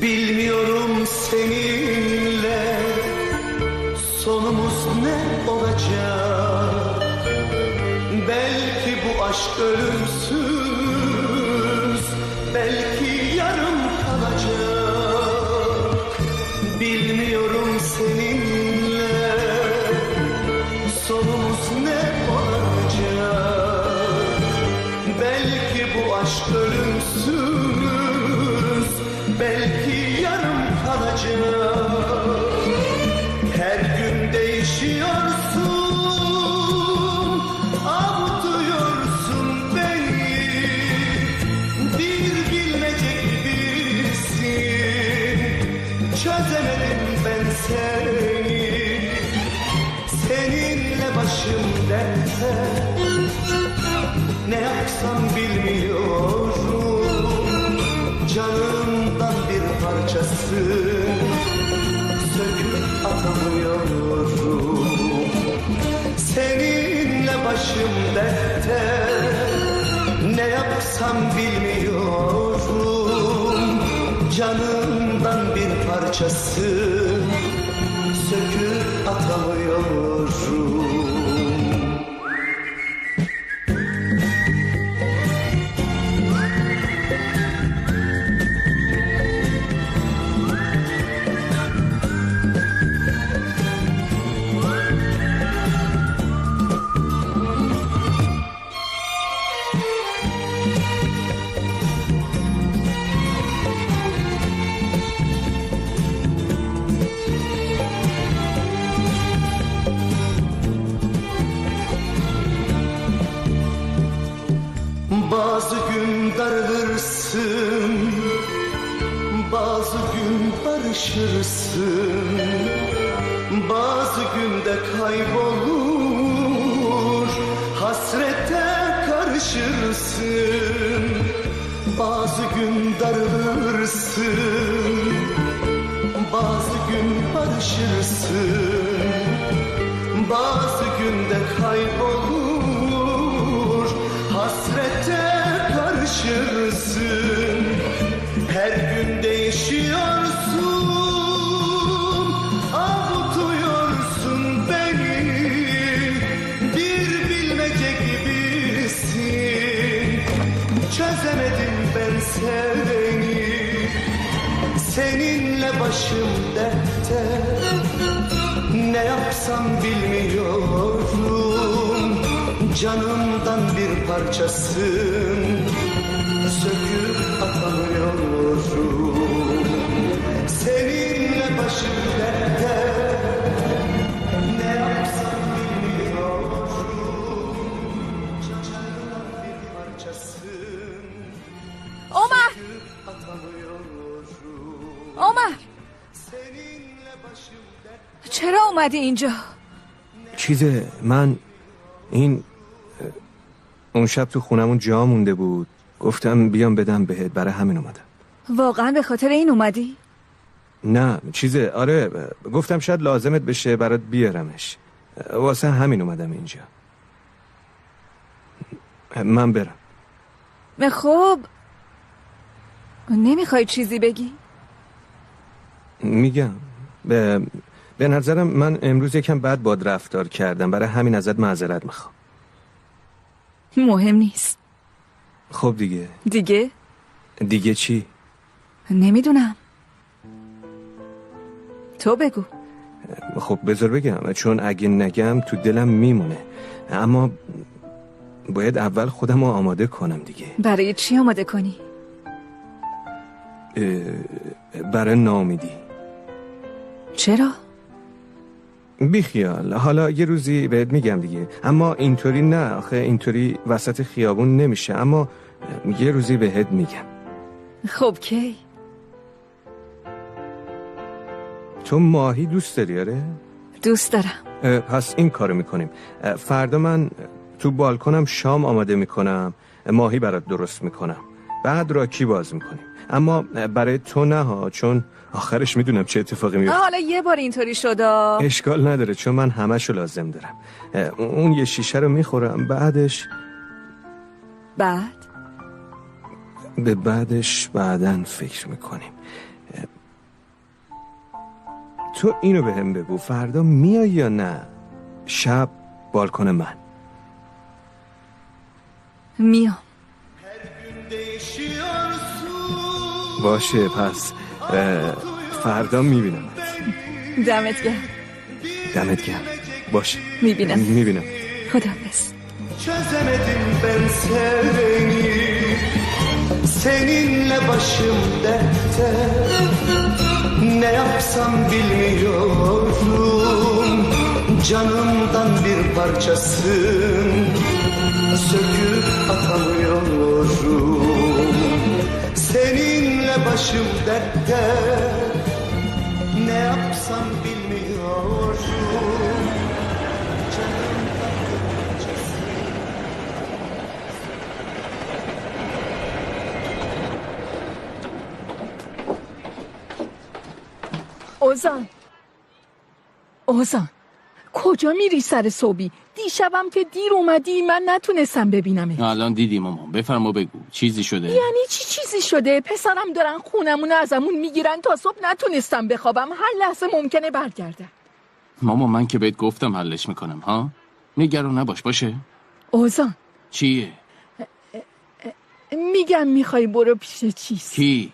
Bilmiyorum seninle sonumuz ne olacak. Belki bu aşk ölümsüz, belki yarım kalacak. Bilmiyorum seninle sonumuz ne olacak. Belki bu aşk ölümsüz, belki yarım kalacak. Her gün değişiyorsun, avutuyorsun beni. Bir bilmecek birisin, çözemedim ben seni. Seninle başım dertte, ne yapsam bilmiyorum. Canımdan bir parçasın, söküp atamıyorum. Seninle başım dertte, ne yapsam bilmiyorum. Canımdan bir parçasın, söküp atamıyorum. Bazı gün darılırsın, bazı gün barışırsın. Bazı günde kaybolur, hasrete karışırsın. Bazı gün darılırsın, bazı gün barışırsın. Bazı günde kaybolur, hasrete karışırsın. Her gün değişiyorsun, avutuyorsun beni. Bir bilmece gibisin, çözemedim ben seni. Seninle başım dertte, ne yapsam bilmiyorum. Canımdan bir parçasın, söküp atamıyorum. Seninle başım dertte, ne yapsam bilmiyorum. Canımdan bir parçasın, عمر söküp atamıyorum. عمر چرا اومدی اینجا؟ چیزه من اون شب تو خونمون جا مونده بود، گفتم بیام بدم بهت، برای همین اومدم. واقعا به خاطر این اومدی؟ نه چیزه، آره گفتم شاید لازمت بشه برات بیارمش. واسه همین اومدم اینجا. من برم. خب نمیخوای چیزی بگی؟ میگم به نظرم من امروز یکم بد باد رفتار کردم، برای همین ازت معذرت میخوام. مهم نیست. خب دیگه. دیگه چی؟ نمیدونم، تو بگو. خب بذار بگم، چون اگه نگم تو دلم میمونه، اما باید اول خودم رو آماده کنم دیگه. برای چی آماده کنی؟ برای ناامیدی. چرا؟ بیخیال، حالا یه روزی بهت میگم دیگه. اما اینطوری نه، آخه اینطوری وسط خیابون نمیشه، اما یه روزی بهت میگم. خب کی؟ تو ماهی دوست داری؟ آره؟ دوست دارم. پس این کارو میکنیم. فردا من تو بالکنم شام آماده میکنم، ماهی برات درست میکنم، بعد راکی باز میکنیم. اما برای تو نه ها، چون آخرش میدونم چه اتفاقی میفته. حالا یه بار اینطوری شده. اشکال نداره، چون من همشو لازم دارم. اون یه شیشه رو میخورم، بعدش به بعدش بعدن فکر میکنیم. تو اینو به هم بگو، فردا میای یا نه؟ شب بالکن من. میام. باشه، پس فردا میبینم. دمت gel. دمت gel. باشه. میبینم. خداحافظ. Çözemedim ben seveni, seninle başım dertte. Ne yapsam bilmiyorum, canımdan bir parçasın. Söküp atamıyorum, seninle başım dertte. Ne yapsam bilmiyorum, canımdan bir parçasın. اوزان کجا میری سر صبحی؟ دیشبم که دیر اومدی، من نتونستم ببینمت. الان دیدی مامان، بفرما بگو چیزی شده؟ یعنی چیزی شده؟ پسرم دارن خونمون ازمون میگیرن، تا صبح نتونستم بخوابم، هر لحظه ممکنه برگردن. ماما من که بهت گفتم حلش میکنم ها، نگران نباش باشه. اوزان چیه؟ میگم میخوای برو پیش چیز؟ کی؟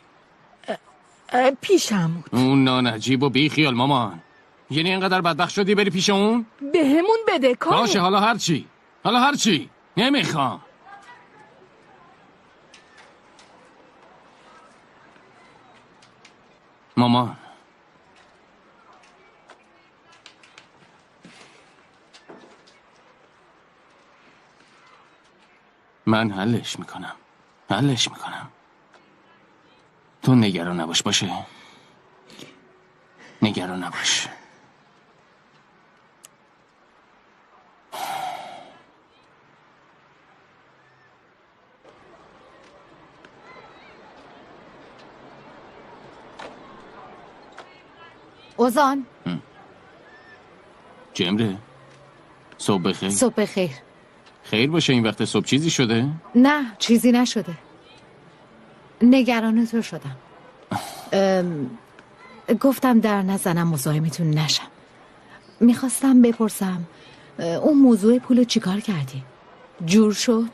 پیش عمود. اون نانجیب و بی خیال مامان، یعنی اینقدر بدبخت شدی بری پیش اون؟ بهمون بده کاره. باشه حالا هرچی نمیخوام. مامان من حلش میکنم. تو نگران نباش باشه. نگران نباش. اوزان جمره صبح بخیر. صبح بخیر. خیر باشه، این وقت صبح چیزی شده؟ نه چیزی نشده، نگران تو شدم. گفتم در نزنم مزاحمتون نشم. میخواستم بپرسم اون موضوع پولو چیکار کردی؟ جور شد؟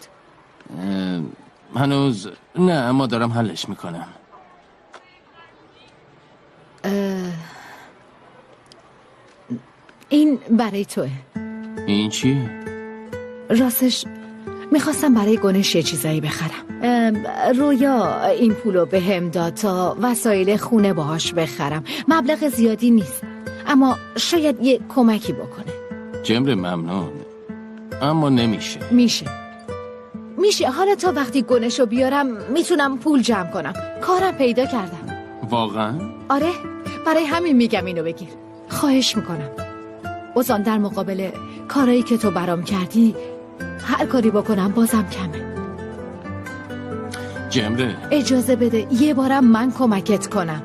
هنوز نه، اما دارم حلش میکنم. این برای توه. این چیه؟ راستش میخواستم برای گنش یه چیزایی بخرم. رویا این پولو به هم داد تا وسایل خونه باهاش بخرم. مبلغ زیادی نیست، اما شاید یه کمکی بکنه. جمره ممنون، اما نمیشه. میشه. حالا تا وقتی گنشو بیارم میتونم پول جمع کنم. کارم پیدا کردم. واقعا؟ آره، برای همین میگم اینو بگیر. خواهش میکنم. اوزان در مقابل کارایی که تو برام کردی هر کاری بکنم بازم کمه. جمره اجازه بده یه بارم من کمکت کنم.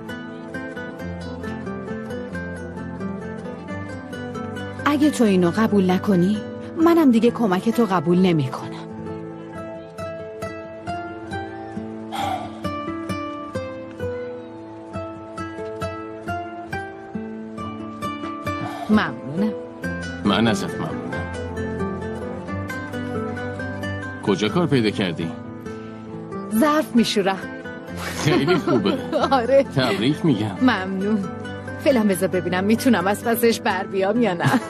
اگه تو اینو قبول نکنی منم دیگه کمک تو قبول نمی کنم. ممنونم. من ازت ممنونم. کجا کار پیدا کردی؟ ظرف میشورم. خیلی خوبه. آره. تبریک میگم. ممنون. فعلا بذار ببینم میتونم از پسش بر بیام یا نه.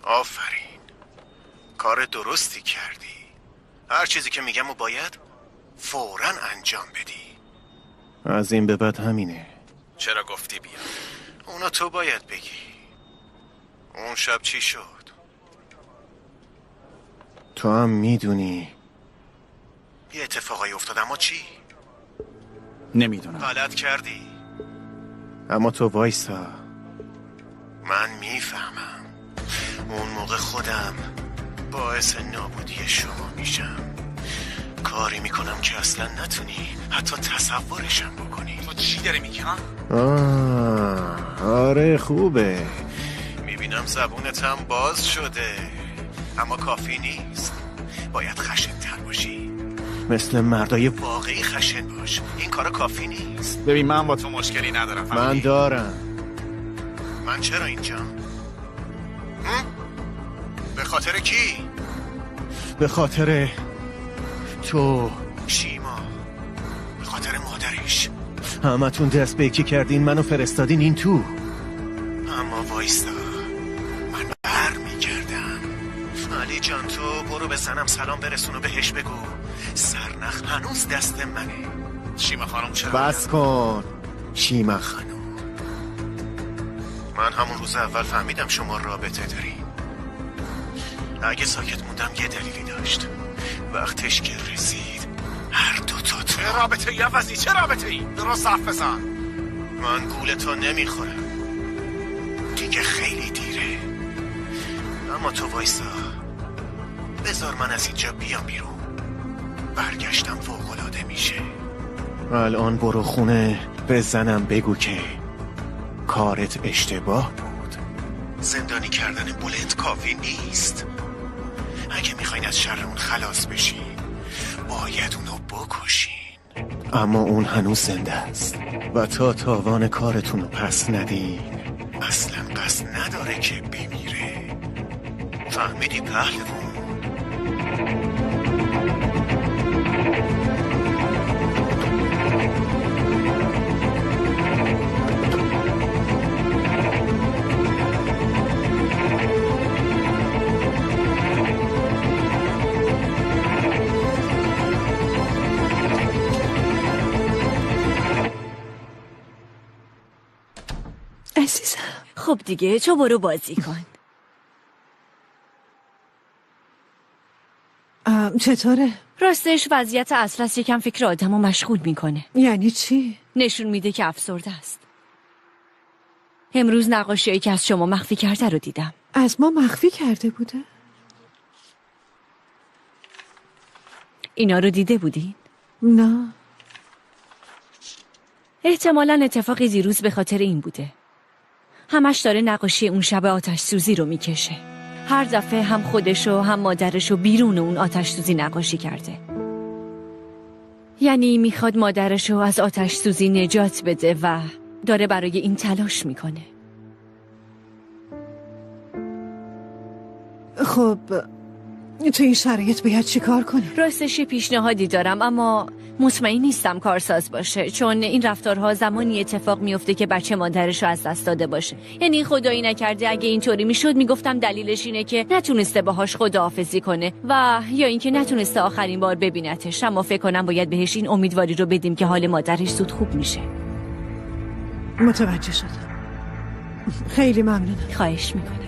آفرین، کار درستی کردی. هر چیزی که میگم و باید فوراً انجام بدی. از این به بعد همینه. چرا گفتی بیاد؟ اونو تو باید بگی. اون شب چی شد؟ تو هم میدونی یه اتفاقایی افتاد، اما چی؟ نمیدونم. غلط کردی. اما تو وایسا، من میفهمم. اون موقع خودم باعث نابودی شما میشم. کاری میکنم که اصلا نتونی حتی تصورشم بکنی. تو چی داری میگی ها؟ آره خوبه. میبینم زبونتم باز شده، اما کافی نیست. باید خشن‌تر باشی، مثل مردای واقعی خشن باش. این کارا کافی نیست. ببین من با تو مشکلی ندارم. من دارم. من چرا اینجام؟ به خاطر کی؟ به خاطر تو شیما، به خاطر مادرش. همتون دست به یکی کردین، منو فرستادین این تو. اما وایستا، من بر میگردم. علی جان تو برو به زنم سلام برسون و بهش بگو سرنخ هنوز دست منه. شیما خانم چرا؟ بس کن شیما خانم. من همون روز اول فهمیدم شما رابطه دارین. اگه ساکت موندم یه دلیلی داشت. وقتش که رسید هر دوتا تو. چه رابطه ای عوضی؟ چه رابطه ای؟ درست حرف بزن. من گولتو نمیخورم دیگه، خیلی دیره. اما تو وایسا، بذار من از اینجا بیام بیرون. برگشتم فوق‌العاده میشه. الان برو خونه به زنم بگو که کارت اشتباه بود. زندانی کردن بلند کافی نیست. اگه میخواین از شر اون خلاص بشین باید اونو بکشین. اما اون هنوز زنده است و تا تاوان کارتون رو پس ندین اصلا قصد نداره که بمیره. فهمیدی پهلوان؟ عزیزم خب دیگه تو برو بازی کن. چطوره؟ راستش وضعیت اطلس یکم فکر آدمو مشغول میکنه. یعنی چی؟ نشون میده که افسرده است. امروز نقاشیایی که از شما مخفی کرده رو دیدم. از ما مخفی کرده بوده؟ اینا رو دیده بودین؟ نه. احتمالاً اتفاقی دیروز به خاطر این بوده. همش داره نقاشی اون شب آتش سوزی رو میکشه. هر دفعه هم خودشو هم مادرشو بیرون اون آتش سوزی نقاشی کرده. یعنی میخواد مادرشو از آتش سوزی نجات بده و داره برای این تلاش میکنه. خب تو این شرایط باید چی کار کنی؟ راستش پیشنهادی دارم اما مطمئن نیستم کارساز باشه، چون این رفتارها زمانی اتفاق میفته که بچه مادرش رو از دست داده باشه. یعنی خدایی نکرده اگه اینطوری میشد میگفتم دلیلش اینه که نتونسته باهاش خداحافظی کنه و یا اینکه نتونسته آخرین بار ببینتش. اما فکر کنم باید بهش این امیدواری رو بدیم که حال مادرش زود خوب میشه. متوجه شدم. خیلی ممنونم. خواهش میکنم.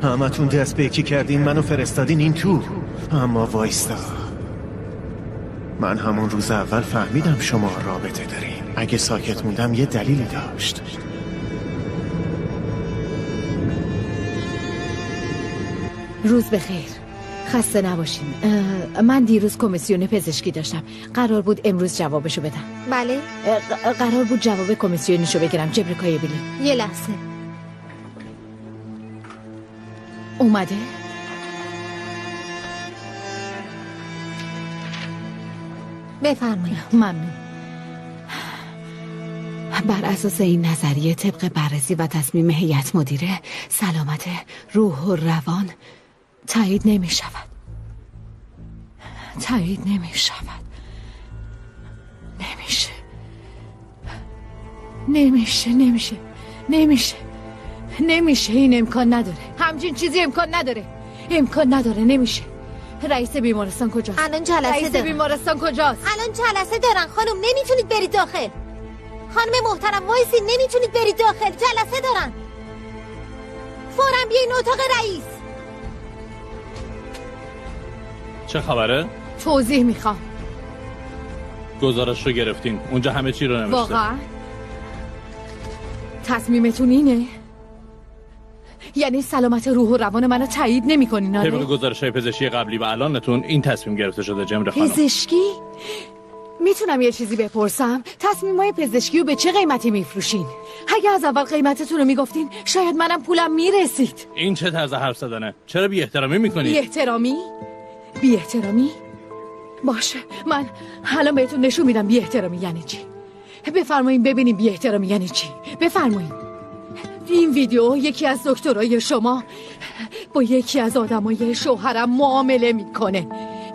همتون دست به یکی کردین منو فرستادین این تو. اما وایستا، من همون روز اول فهمیدم شما رابطه دارین. اگه ساکت موندم یه دلیلی داشت. روز بخیر، خسته نباشین. من دیروز کمیسیون پزشکی داشتم. قرار بود امروز جوابشو بدم. بله؟ قرار بود جواب کمیسیونیشو بگیرم. جبر کایبلی. یه لحظه. اومده؟ بفرمایید. ممنون. بر اساس این نظریه طبق بررسی و تصمیم هیئت مدیره، سلامت روح و روان تایید نمی شود. تایید نمی شود. نمیشه. این امکان نداره. همچین چیزی امکان نداره. نمیشه. رئیس بیمارستان کجاست؟ الان جلسه رئیس دارن. بیمارستان کجاست؟ الان جلسه دارن خانم، نمیتونید برید داخل. خانم محترم وایسین، نمیتونید برید داخل، جلسه دارن. فوراً بیاین اتاق رئیس. چه خبره؟ توضیح میخوام. گزارش رو گرفتین، اونجا همه چی رو نوشته. واقعا؟ تصمیمتون اینه؟ یعنی سلامت روح و روان منو تایید نمی‌کنین؟ آره؟ طبق گزارش‌های پزشکی قبلی و الانتون این تصمیم گرفته شده جمره خانم. پزشکی؟ میتونم یه چیزی بپرسم؟ تصمیم‌های پزشکی رو به چه قیمتی میفروشین؟ اگه از اول قیمتتون رو میگفتین شاید منم پولم میرسید. این چه طرز حرف زدنه؟ چرا بی احترامی میکنید؟ بی احترامی؟ باشه، من الان بهتون نشون میدم بی احترامی یعنی چی. بفرمایید ببینیم بی احترامی یعنی چی. بفرمایید. این ویدیو یکی از دکترای شما با یکی از آدمای شوهرم معامله میکنه.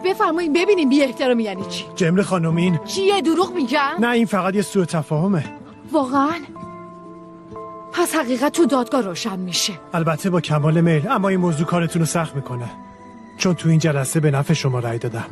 بفرمایید ببینیم بی احترامی یعنی چی. جمله خانومین چیه، دروغ میگم؟ نه، این فقط یه سوء تفاهمه. واقعا؟ پس حقیقت تو دادگاه روشن میشه. البته با کمال میل، اما این موضوع کارتون رو سخت میکنه، چون تو این جلسه به نفع شما رأی دادم.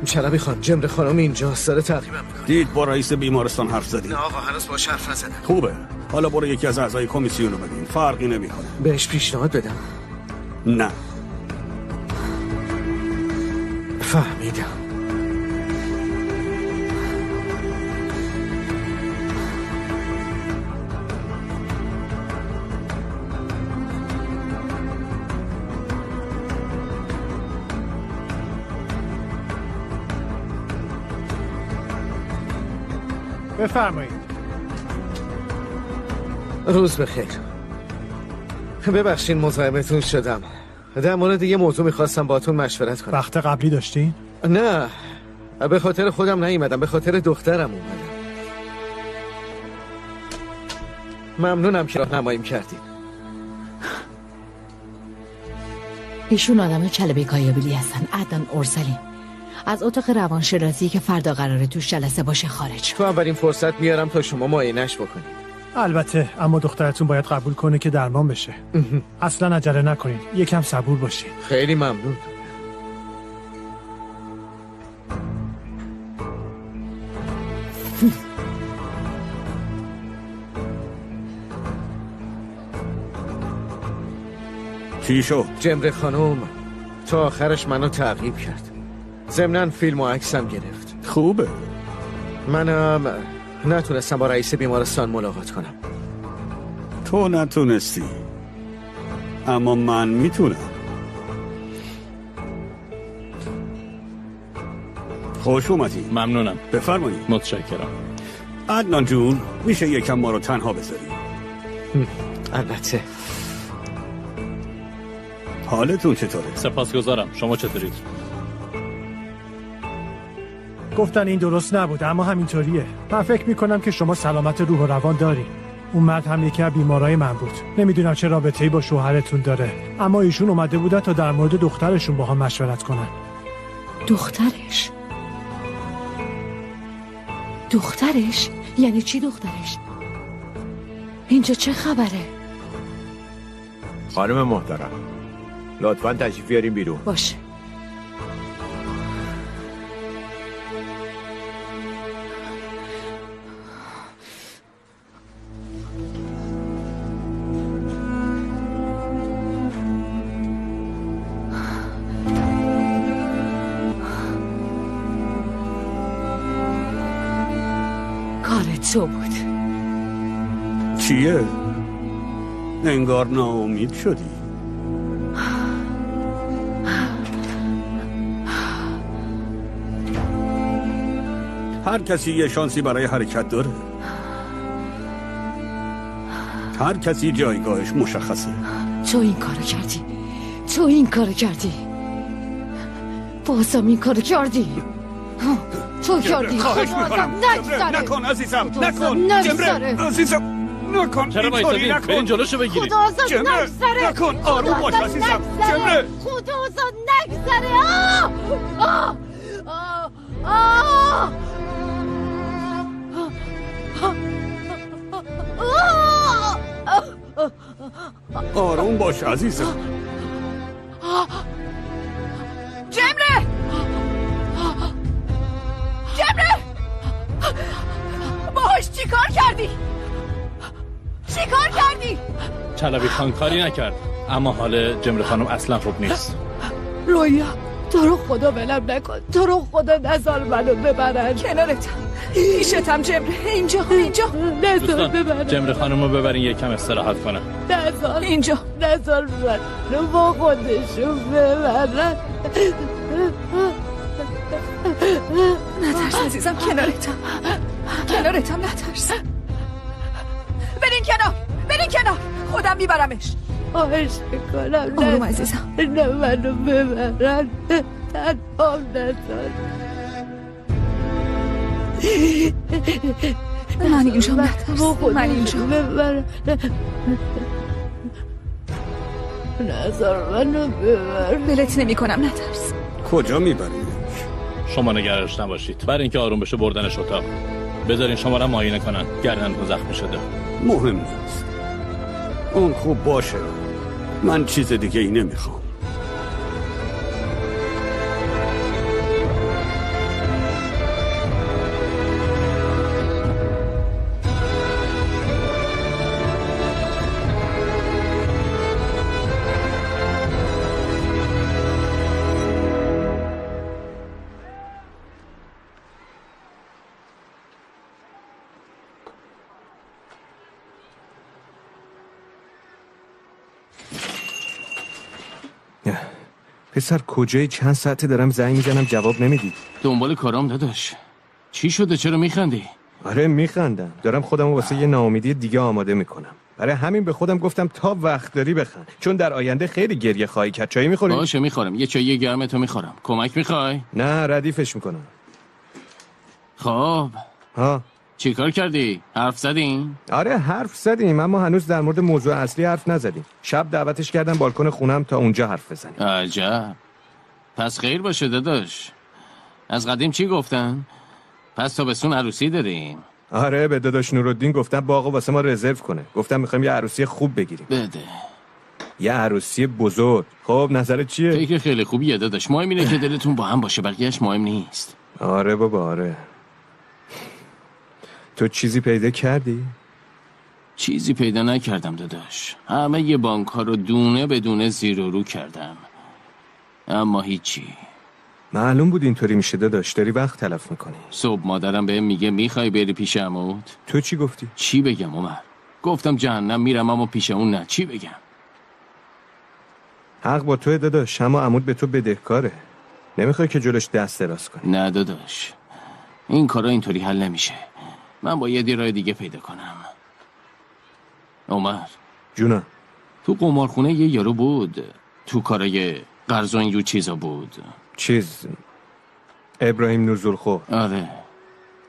چربی خان، جمره خانم اینجاست، داره تعقیبم میکنه. دید با رئیس بیمارستان حرف زدی؟ نه آقا، هنوز باش حرف نزدم. خوبه، حالا برو یکی از اعضای کمیسیون رو ببین، فرقی نمیکنه. بهش پیشنهاد بدم؟ نه. فهمیدم. بفرمایید. روز بخیر. ببخشین مزاحمتون شدم. در مورد یه موضوع میخواستم باتون مشورت کنم. وقت قبلی داشتین؟ نه، به خاطر خودم نیومدم، به خاطر دخترم اومدم. ممنونم که راهنماییم کردید. ایشون آدم کلبه کایابلی هستن، عدنان اورسلیم، از اتاق روانشناسی که فردا قراره توش جلسه باشه خارج شد. تو اولین فرصت میارم تا شما معاینه‌اش بکنید. البته، اما دخترتون باید قبول کنه که درمان بشه. اصلا عجله نکنید، یکم صبور باشید. خیلی ممنون. چی شد؟ جمره خانم تا آخرش منو تعقیب کرد، ضمناً فیلم و عکسم گرفت. خوبه. منم نتونستم با رئیس بیمارستان ملاقات کنم. تو نتونستی، اما من میتونم. خوش اومدی. ممنونم. بفرمایید. متشکرم. عدنان جون، میشه یکم ما رو تنها بذاری؟ البته. حالتون چطوره؟ سپاسگزارم. شما چطورید؟ گفتن این درست نبود، اما همینطوریه. من فکر میکنم که شما سلامت روح و روان داری. اون مرد هم یکی از بیمارای من بود. نمیدونم چه رابطه‌ای با شوهرتون داره، اما ایشون اومده بودن تا در مورد دخترشون با هم مشورت کنن. دخترش؟ دخترش؟ یعنی چی دخترش؟ اینجا چه خبره؟ خانم محترم، لطفاً تشریف بیارین بیرون. باشه. تو بود. چیه؟ انگار ناامید شدی. هر کسی یه شانسی برای حرکت داره. هر کسی جایگاهش مشخصه. تو این کارو کردی. تو این کارو کردی. بازم این کارو کردی. تو کردی. خواهش میکنم نکن عزیزم، نکن جمره عزیزم، نکن. چرا بایستادی؟ برین جلوشو بگیرید. جمره نکن، آروم باش عزیزم. جمره خدا ازاد نگذره. آروم باش عزیزم. جمره باهاش چی کار کردی؟ چی کار کردی؟ چلبی خان کاری نکرد، اما حال جمره خانم اصلا خوب نیست. رویا تو رو خدا ولم نکن، تو رو خدا نزار منو ببرن. کنارتم، پیشتم جمره. اینجا نزار ببرن. جمره خانم رو ببرین یکم استراحت کنه. نزار اینجا، نزار منو با خودشون ببرن. نترس عزیزم، کنارتم نترس. برین کنار خودم میبرمش. خواهش میکنم آروم عزیزم. نه منو ببرن، تنها نزار. من اینجا نترس. من اینجا ببرن. نزار منو ببرن. ولت نمی کنم، نترس. کجا میبرین؟ شما نگرانش نباشید، برای اینکه آروم بشه بردنش اتاق. بذارین شما را معاینه کنن، گردنتون زخمی شده. مهم نیست، اون خوب باشه. من چیز دیگه ای نمیخوام. پسر کجایی؟ چند ساعته دارم زنگ میزنم جواب نمیدی. دنبال کارام داداش. چی شده؟ چرا میخندی؟ آره میخندم، دارم خودم واسه یه ناامیدی دیگه آماده میکنم. برای همین به خودم گفتم تا وقت داری بخند، چون در آینده خیلی گریه خواهی کرد. چایی میخوری؟ باشه میخورم، یه چایی گرم تو میخورم. کمک میخوای؟ نه ردیفش میکنم. خب ها چی کار کردی؟ حرف زدین؟ آره حرف زدیم، اما هنوز در مورد موضوع اصلی حرف نزدیم. شب دعوتش کردم بالکن خونم تا اونجا حرف بزنیم. عجب، پس خیر باشه داداش. از قدیم چی گفتن؟ پس تابستون عروسی داریم. آره به داداش نورالدین گفتم باغو واسه ما رزرو کنه. گفتم میخوایم یه عروسی خوب بگیریم. بده یه عروسی بزرگ. خب نظرت چیه؟ فکر خیلی خوبیه داداش. مهم اینه که دلتون با هم باشه، بقیه‌اش مهم نیست. آره بابا آره. تو چیزی پیدا کردی؟ چیزی پیدا نکردم داداش. همه یه بانک ها رو دونه به دونه زیر و رو کردم، اما هیچی. معلوم بود اینطوری میشه داداش، داری وقت تلف میکنی. صبح مادرم بهم میگه میخوای بری پیش عموت. تو چی گفتی؟ چی بگم عمر؟ گفتم جهنم میرم اما پیش اون نه. چی بگم؟ حق با توه داداش، اما عموت به تو بدهکاره. نمیخوای که جلوش دست دراز کنی. نه داداش، این کارا اینطوری حل نمیشه. من باید یه راه دیگه پیدا کنم. عمر جونم، تو قمارخونه یه یارو بود، تو کارای قرض و اینجور چیزا بود. ابراهیم نورزورخو. آره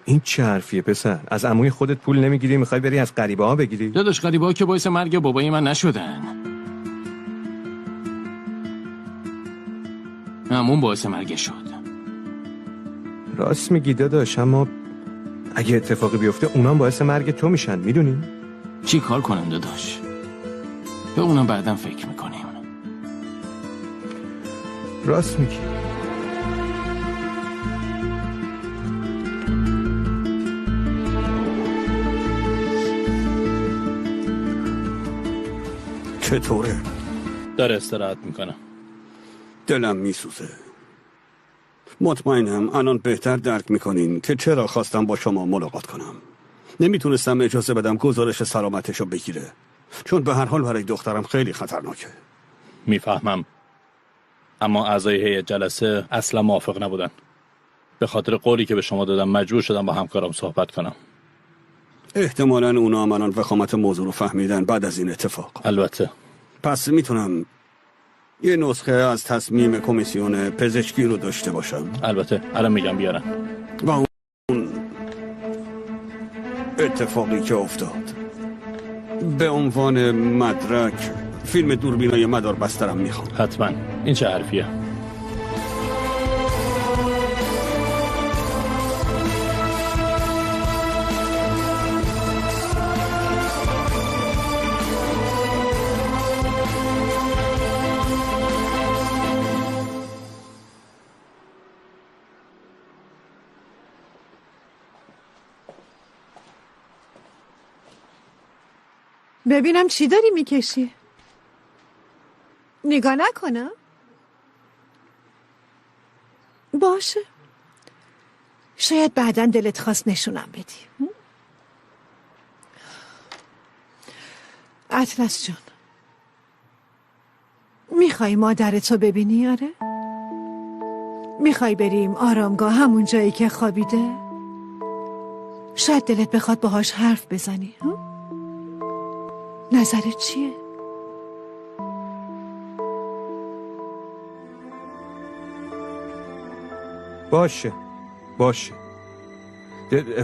این چه حرفیه پسر؟ از عموی خودت پول نمیگیری میخوای بری از غریبه ها بگیری؟ داداش غریبه ها که باعث مرگ بابای من نشدن، عموم باعث مرگ شد. راست میگی داداش، اما اگه اتفاقی بیفته اونام باعث مرگ تو میشن، میدونی؟ چی کار کنم داداش؟ به اونم بعدم فکر میکنیم. راست میگی. چطوره؟ داره استراحت میکنه. دلم میسوزه. مطمئنم الان بهتر درک میکنین که چرا خواستم با شما ملاقات کنم. نمیتونستم اجازه بدم گزارش سلامتشو بگیره، چون به هر حال برای دخترم خیلی خطرناکه. میفهمم، اما اعضای هیئت جلسه اصلا موافق نبودن. به خاطر قولی که به شما دادم مجبور شدم با همکارم صحبت کنم. احتمالاً اونا هم الان وخامت موضوع رو فهمیدن بعد از این اتفاق. البته. پس میتونم یه نسخه از تصمیم کمیسیون پزشکی رو داشته باشم؟ البته، الان میگم بیارن. و اون اتفاقی که افتاد به عنوان مدرک فیلم دوربینای مدار بسترم میخوام. حتما. این چه حرفیه؟ ببینم چی داری میکشی؟ نگاه نکنم؟ باشه، شاید بعداً دلت خواست نشونم بدی. اطلس جان، میخوای مادرتو ببینی؟ آره؟ میخوای بریم آرامگاه، همون جایی که خوابیده؟ شاید دلت بخواد باهاش حرف بزنی. نظرت چیه؟ باشه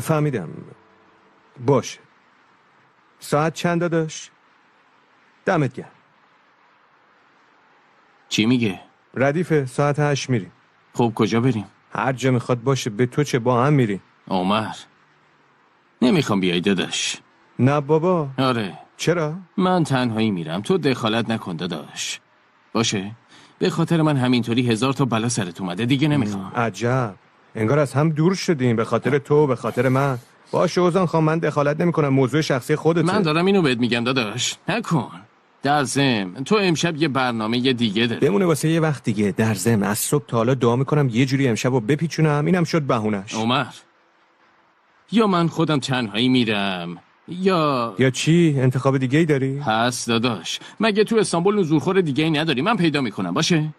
فهمیدم. باشه. ساعت چند داداش؟ دمت گرم. چی میگه؟ ردیفه، ساعت 8 میریم. خب کجا بریم؟ هر جا میخواد باشه، به تو چه، با هم میریم. عمر نمیخوام بیای داداش. نه بابا. آره. چرا؟ من تنهایی میرم، تو دخالت نکن داداش. باشه؟ به خاطر من همینطوری 1000 تا بلا سرت اومده، دیگه نمیخوام. عجب، انگار از هم دور شدیم به خاطر تو، به خاطر من. باشه اوزان خان، من دخالت نمیکنم، موضوع شخصی خودته. من دارم اینو بهت میگم داداش، نکن. در ضمن تو امشب یه برنامه دیگه داری. بمونه واسه یه وقت دیگه. در ضمن از صبح تا حالا دعا میکنم یه جوری امشبو بپیچونم، اینم شد بهونش. عمر، یا من خودم تنهایی میرم یا چی؟ انتخاب دیگه ای داری؟ هست داداش، مگه تو استانبول نزورخور دیگه ای نداری؟ من پیدا میکنم. باشه؟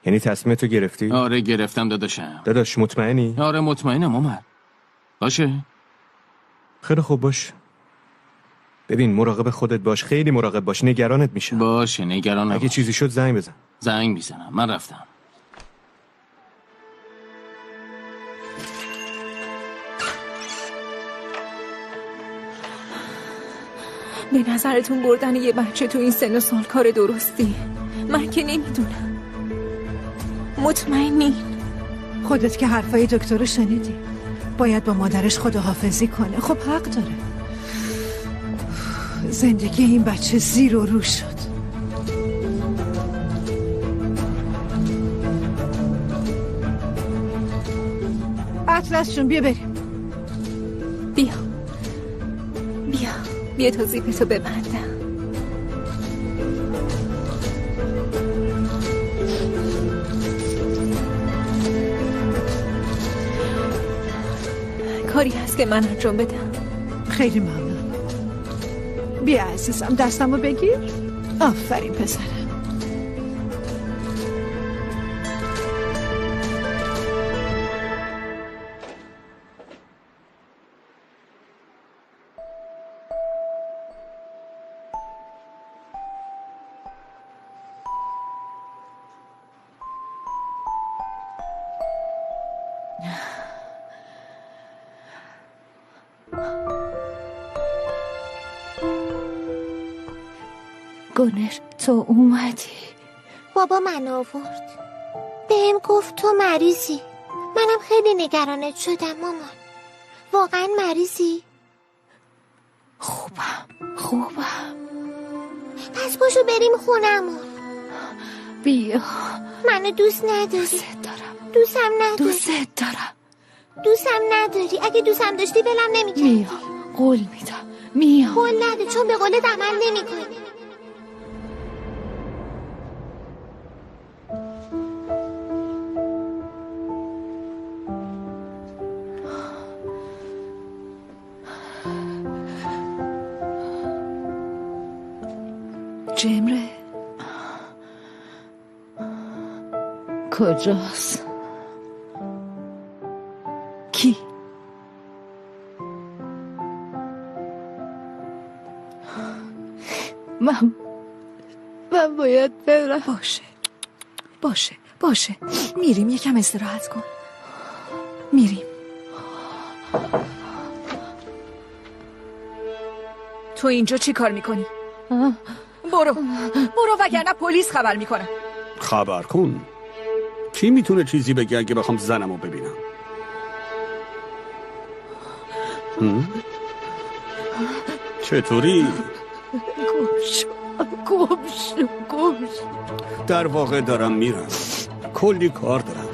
یعنی تصمیمتو گرفتی؟ آره گرفتم داداشم. داداش مطمئنی؟ آره مطمئنم عمر. باشه؟ خیلی خوب، باش. ببین مراقب خودت باش، خیلی مراقب باش، نگرانت میشم. باشه نگران نباش. اگه چیزی شد زنگ بزن. زنگ میزنم. من رفتم. به نظرتون بردن یه بچه تو این سن و سال کار درستی؟ من که نمیدونم. مطمئنین؟ خودت که حرفای دکتر رو شنیدی، باید با مادرش خداحافظی کنه. خب حق داره. زندگی این بچه زیر و رو شد. اطلس جون بیا بریم. بیا تا زیپتو ببندم. کاری هست که من انجام بدم؟ خیلی ممنون. بیا عزیزم، دستمو بگیر. آفرین پسرم. گنش تو اومدی؟ بابا من آورد، بهم گفت تو مریضی. منم خیلی نگرانت شدم مامان. واقعا مریضی؟ خوبم. پس باشو بریم خونمون. بیا. منو دوست نداری؟ دوستم نداری؟ دوستم نداری؟ اگه دوستم داشتی ولم نمی‌کردی. میا قول میدم. میا قول نده، چون به قولت عمل نمی‌کنی. جمره کجاست؟ کی؟ من باید برم. باشه میریم یکم استراحت کن. میریم. تو اینجا چی کار میکنی؟ برو وگرنه پلیس خبر میکنه. خبر کن. کی میتونه چیزی بگه اگه بخوام زنمو ببینم؟ چطوری؟ گم شو. در واقع دارم میرم. کلی کار دارم.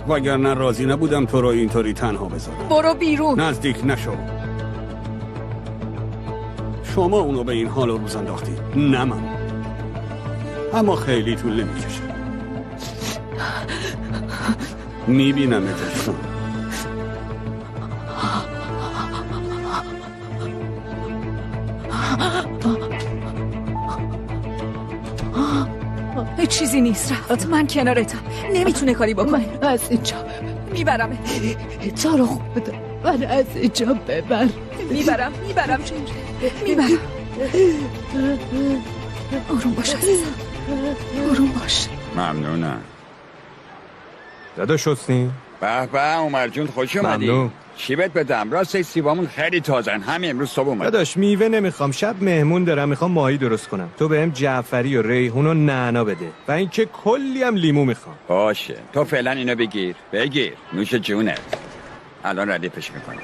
وگرنه راضی نبودم تو رو اینطوری تنها بذارم. برو بیرون. نزدیک نشو. شما اونو به این حال روز انداختی، نه من. اما خیلی طول نمیکشه. میبینم اتشون. هیچ چیزی نیست. رفت. من کنارتم. نمیتونه کاری بکنه. من از اینجا میبرمه. تو رو خدا من از اینجا ببر. میبرم میبرم. آروم باش عزیزم. آروم باش. ممنونم. داداش حسنی؟ به عمر جون خوش اومدی. ممنون. چی بهت بدم؟ راست سیبامون خیلی تازن. همین امروز صبح اومد. داداش میوه نمیخوام، شب مهمون دارم، میخوام ماهی درست کنم. تو بهم جعفری و ریحون و نعنا بده و اینکه کلی هم لیمو میخوام. باشه تو فعلا اینو بگیر. نوش جونت. الان ردیفش میکنم.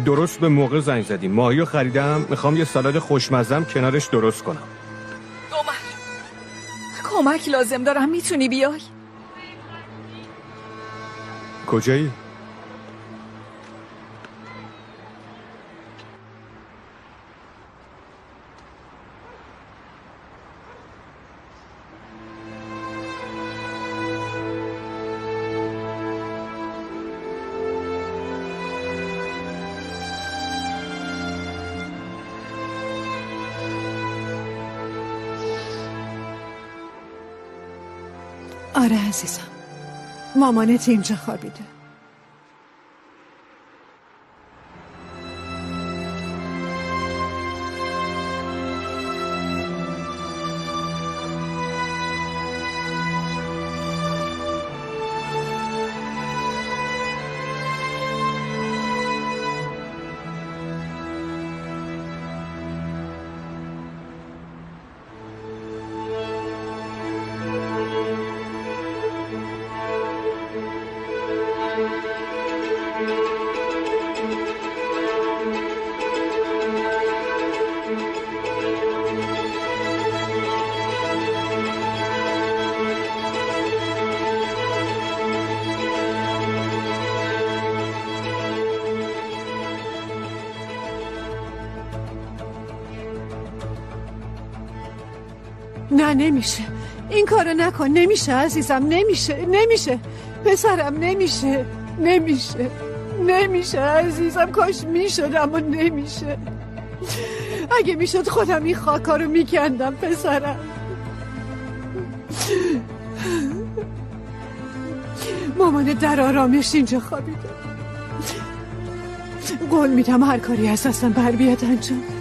درست به موقع زنگ زدی. ماهیو خریدم، میخوام یه سالاد خوشمزم کنارش درست کنم. کمک لازم دارم. میتونی بیای؟ کجایی؟ آره عزیزم، مامانت اینجا خوابیده. نه نمیشه، این کارو نکن. نمیشه عزیزم، نمیشه پسرم، نمیشه عزیزم. کاش میشد اما نمیشه. اگه میشد خودم این خاکا رو میکندم پسرم. مامان در آرامش اینجا خوابیده. قول میدم هر کاری از دستم بر بیاد انجام بده.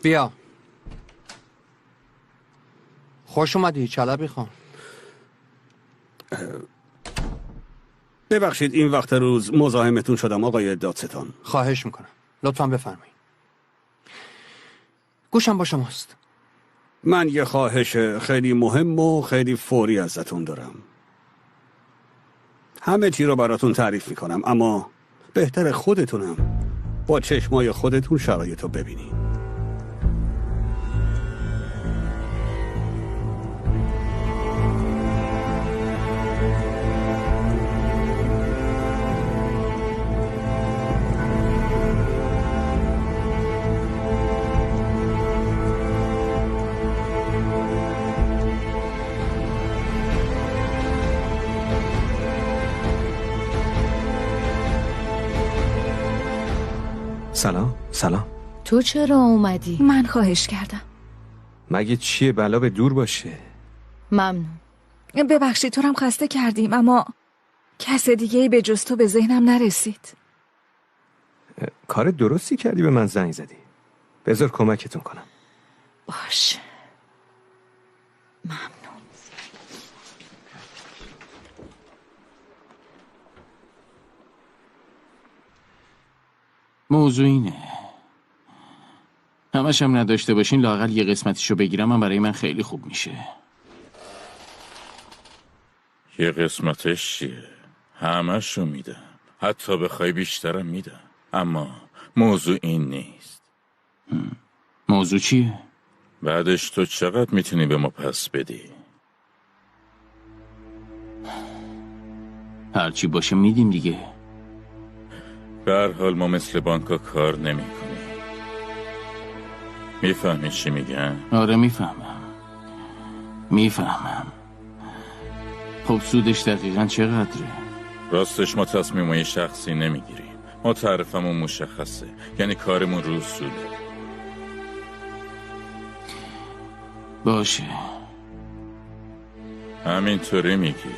بیا. خوش اومدی چلبی خان. ببخشید این وقت روز مزاحمتون شدم آقای دادستان. خواهش میکنم لطفا بفرمایید. گوشم با شماست. من یه خواهش خیلی مهم و خیلی فوری ازتون دارم. همه چی رو براتون تعریف میکنم اما بهتر خودتونم با چشمای خودتون شرایطو ببینید. سلام. تو چرا اومدی؟ من خواهش کردم. مگه چیه بلا به دور باشه؟ ممنون. ببخشید تو هم خسته کردیم اما کس دیگه به جز تو به ذهنم نرسید. کار درستی کردی به من زنگ زدی. بذار کمکتون کنم. باش. ممنون. موضوع اینه همش هم نداشته باشین لااقل یه قسمتیشو بگیرم من برای من خیلی خوب میشه. یه قسمتش چیه؟ همشو میدم، حتی بخوای بیشترم میدم، اما موضوع این نیست. موضوع چیه؟ بعدش تو چقدر میتونی به ما پس بدی؟ هرچی باشه میدیم دیگه. به هر حال ما مثل بانکا کار نمی کنیم. میفهمی چی میگن؟ آره میفهمم. خب سودش دقیقا چقدره؟ راستش ما تصمیمای شخصی نمیگیریم، ما تعرفمون مشخصه، یعنی کارمون روز سوده. باشه همینطوری میگی،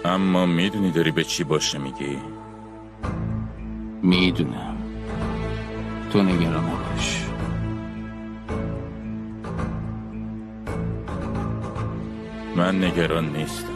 اما میدونی داری به چی باشه میگی؟ میدونم، تو نگران نباش. من نگران نیستم.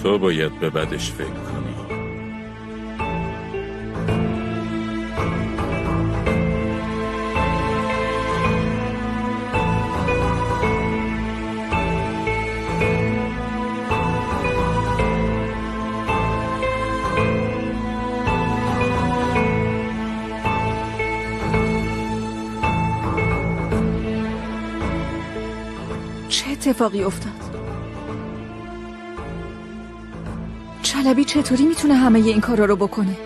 تو باید به بدش فکر کنی. چه اتفاقی افتاد؟ چلبی چطوری میتونه همه این کارا رو بکنه؟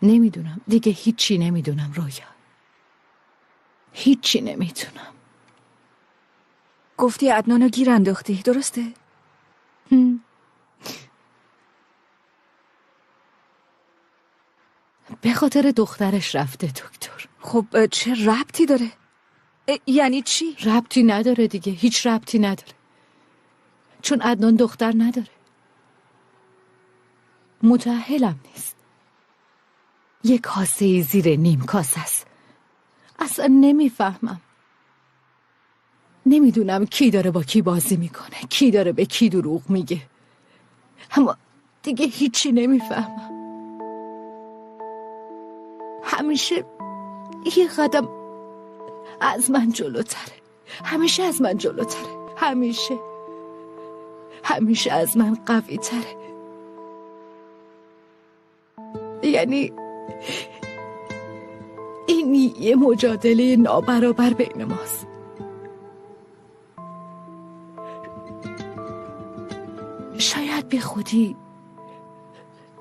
نمیدونم دیگه هیچی نمیدونم رویا. هیچی نمیدونم. گفتی عدنانو گیر انداختی درسته؟ به خاطر دخترش رفته دکتر. خب چه ربطی داره؟ یعنی چی؟ ربطی نداره دیگه، هیچ ربطی نداره. چون عدنان دختر نداره. متأهلم نیست. یک کاسه زیر نیم کاسه است. اصلا نمیفهمم. نمیدونم کی داره با کی بازی میکنه، کی داره به کی دروغ میگه. اما دیگه هیچی نمیفهمم. همیشه یه قدم از من جلوتره. همیشه از من جلوتره. همیشه از من قوی تره. یعنی این یه مجادله نابرابر بین ماست.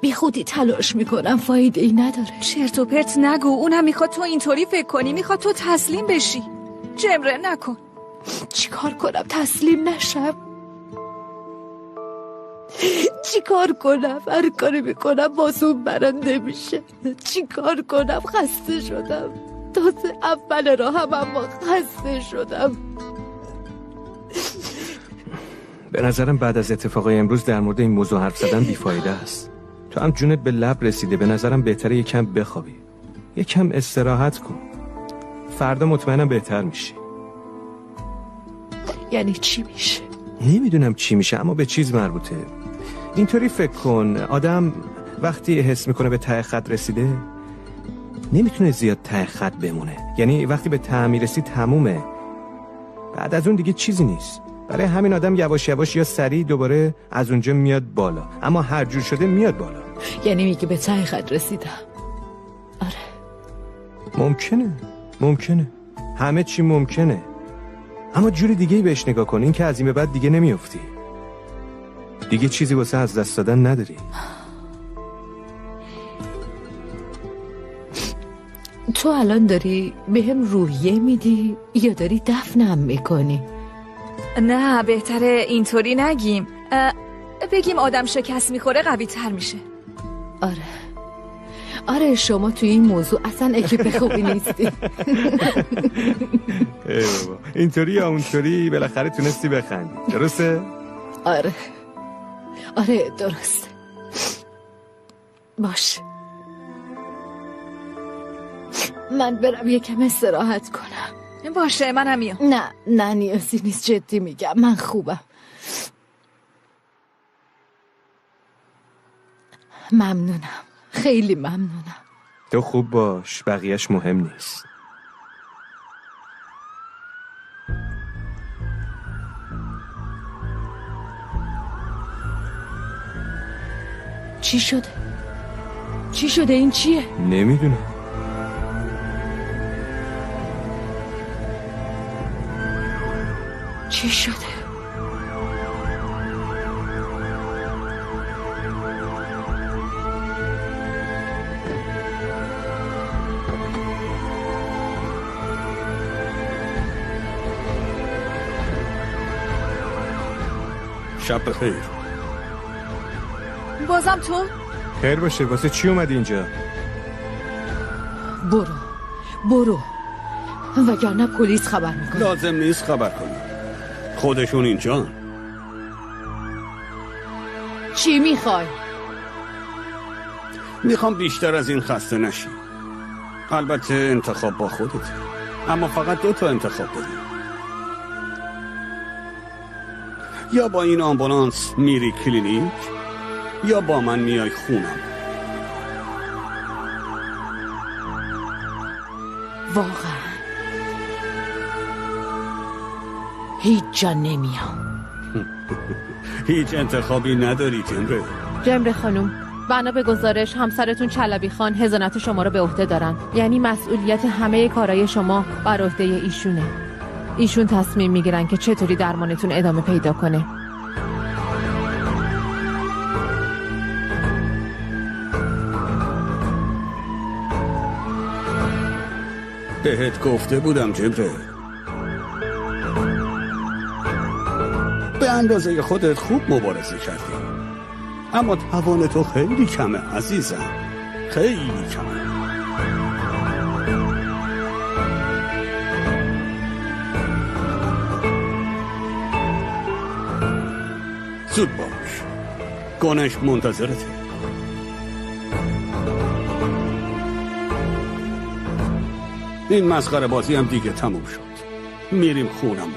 بی خودی تلاش میکنم، فایده ای نداره. چرت و پرت نگو، اونم میخواد تو اینطوری فکر کنی، میخواد تو تسلیم بشی. جمره نکن. چیکار کنم تسلیم نشم؟ چیکار کنم؟ هر کاری میکنم بازم برنده میشه. چیکار کنم؟ خسته شدم. تازه اول راهم اما خسته شدم. به نظرم بعد از اتفاقای امروز در مورد این موضوع حرف زدن بیفایده است. تو هم جونت به لب رسیده، به نظرم بهتره یکم بخوابی، یکم استراحت کن. فردا مطمئنم بهتر میشی. یعنی چی میشه؟ نمیدونم چی میشه، اما به چیز مربوطه. اینطوری فکر کن، آدم وقتی حس میکنه به ته خط رسیده نمیتونه زیاد ته خط بمونه. یعنی وقتی به ته میرسی تمومه، بعد از اون دیگه چیزی نیست. برای همین آدم یواش یواش یا سریع دوباره از اونجا میاد بالا، اما هر جور شده میاد بالا. یعنی میگه به ته خط رسیدم؟ آره. ممکنه همه چی ممکنه، اما جوری دیگه بهش نگاه کن. این که از این به بعد دیگه نمیافتی، دیگه چیزی واسه از دست دادن نداری. تو الان داری بهم روحیه میدی یا داری دفنم میکنی؟ نه، بهتره اینطوری نگیم. بگیم آدم شکست میخوره قوی تر میشه. آره شما توی این موضوع اصلا اکیپ خوبی نیستی. ای بابا، اینطوری یا اونطوری بالاخره تونستی بخندی، درسته؟ آره درسته. باشه من برم یکم استراحت کنم. باشه منم میام. نه نیازی نیست، جدی میگم من خوبم. ممنونم، خیلی ممنونم. تو خوب باش، بقیهش مهم نیست. چی شده؟ این چیه؟ نمیدونم. چی شده؟ شب بخیر. بازم تو؟ خیر باشه، واسه چی اومدی اینجا؟ برو وگرنه پلیس خبر میکنه. لازم نیست خبر کنی، خودشون اینجا. چی میخوای؟ میخوام بیشتر از این خسته نشی. البته انتخاب با خودت، اما فقط 2 تا انتخاب داری. یا با این آمبولانس میری کلینیک یا با من میای خونم. واقعا هیچ جا نمیام. هیچ انتخابی نداری جمره خانم، بنا به گزارش همسرتون چلبی خان حضانت شما رو به عهده دارن. یعنی مسئولیت همه کارهای شما بر عهده ایشونه. ایشون تصمیم میگیرن که چطوری درمانتون ادامه پیدا کنه. بهت گفته بودم جبره، به اندازه خودت خوب مبارزه کردی، اما توان تو خیلی کمه عزیزم، خیلی کمه. زود باش، گنش منتظرته. این مسخره بازی هم دیگه تموم شد. میریم خونم.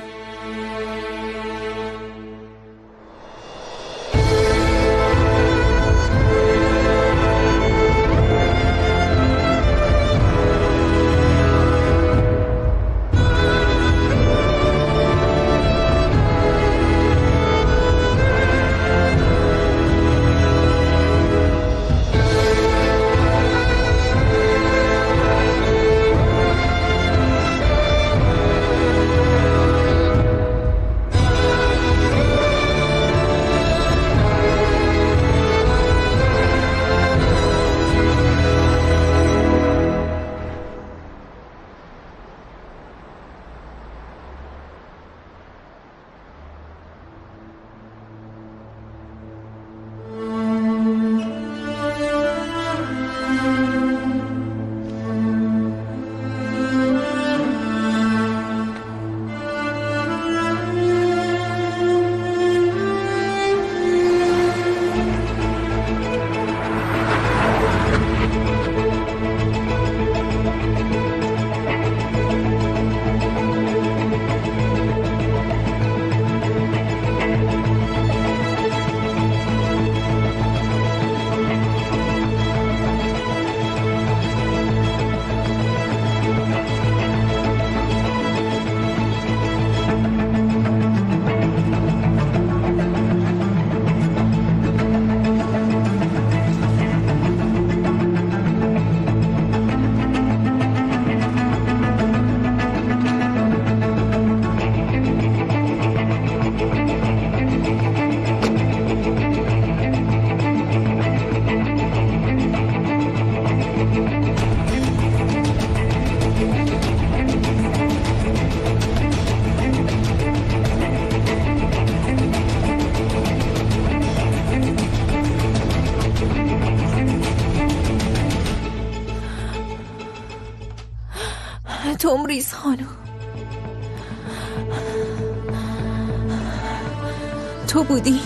گریز خانم. تو بودی؟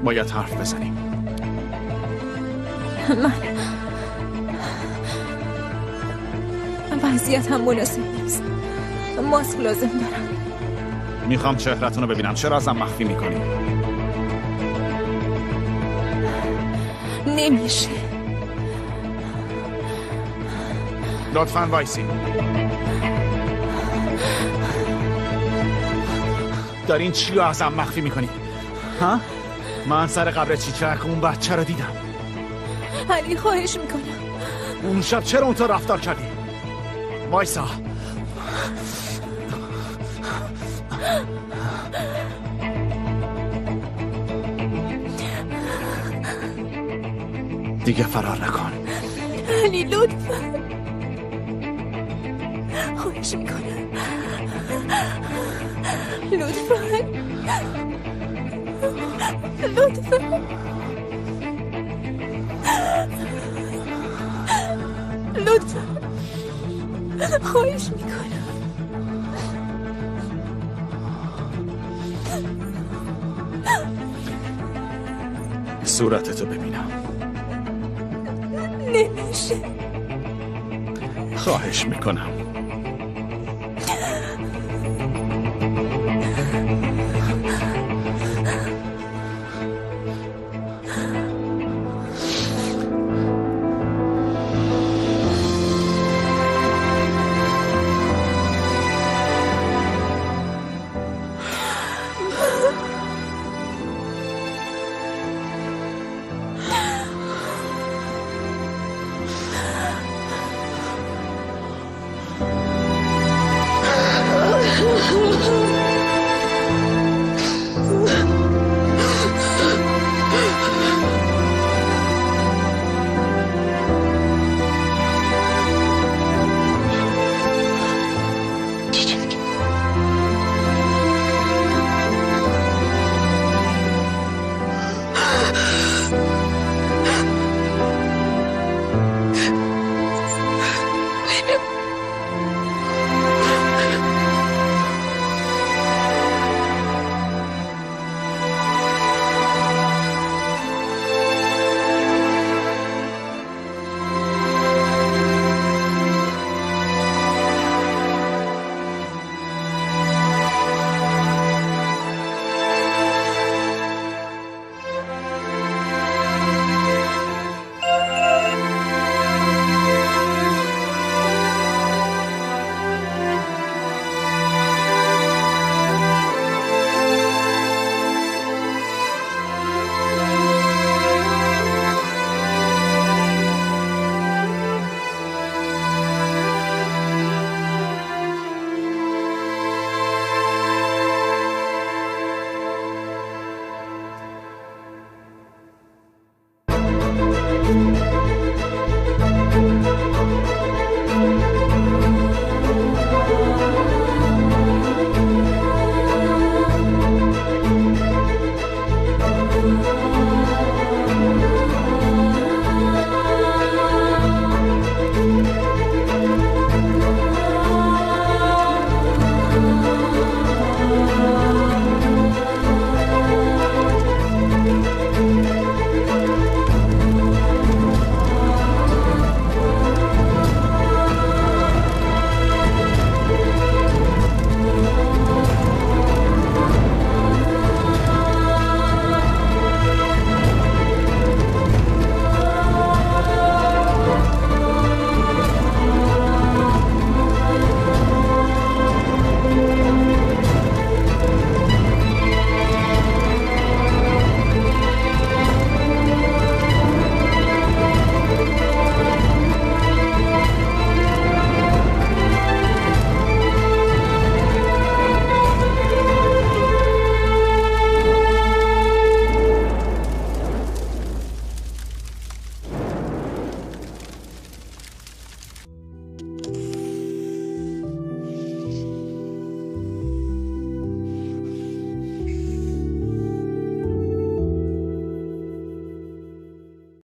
باید حرف بزنیم. من وضعیتم مناسب نیست. ماسک لازم دارم. میخوام چهرتون رو ببینم. چرا ازم مخفی میکنی؟ نمیشه. لطفاً وایسی. دارین چی رو ازم مخفی میکنی؟ ها؟ من سر قبر چیچک اون بچه رو دیدم. علی خواهش میکنم. اون شب چرا اونطور رفتار کردی؟ وایسا. دیگه فرار نکن. علی لطفا خواهش میکنم. لطفا لطفا لطفا خواهش میکنم. صورتتو ببینم. نمیشه. خواهش میکنم.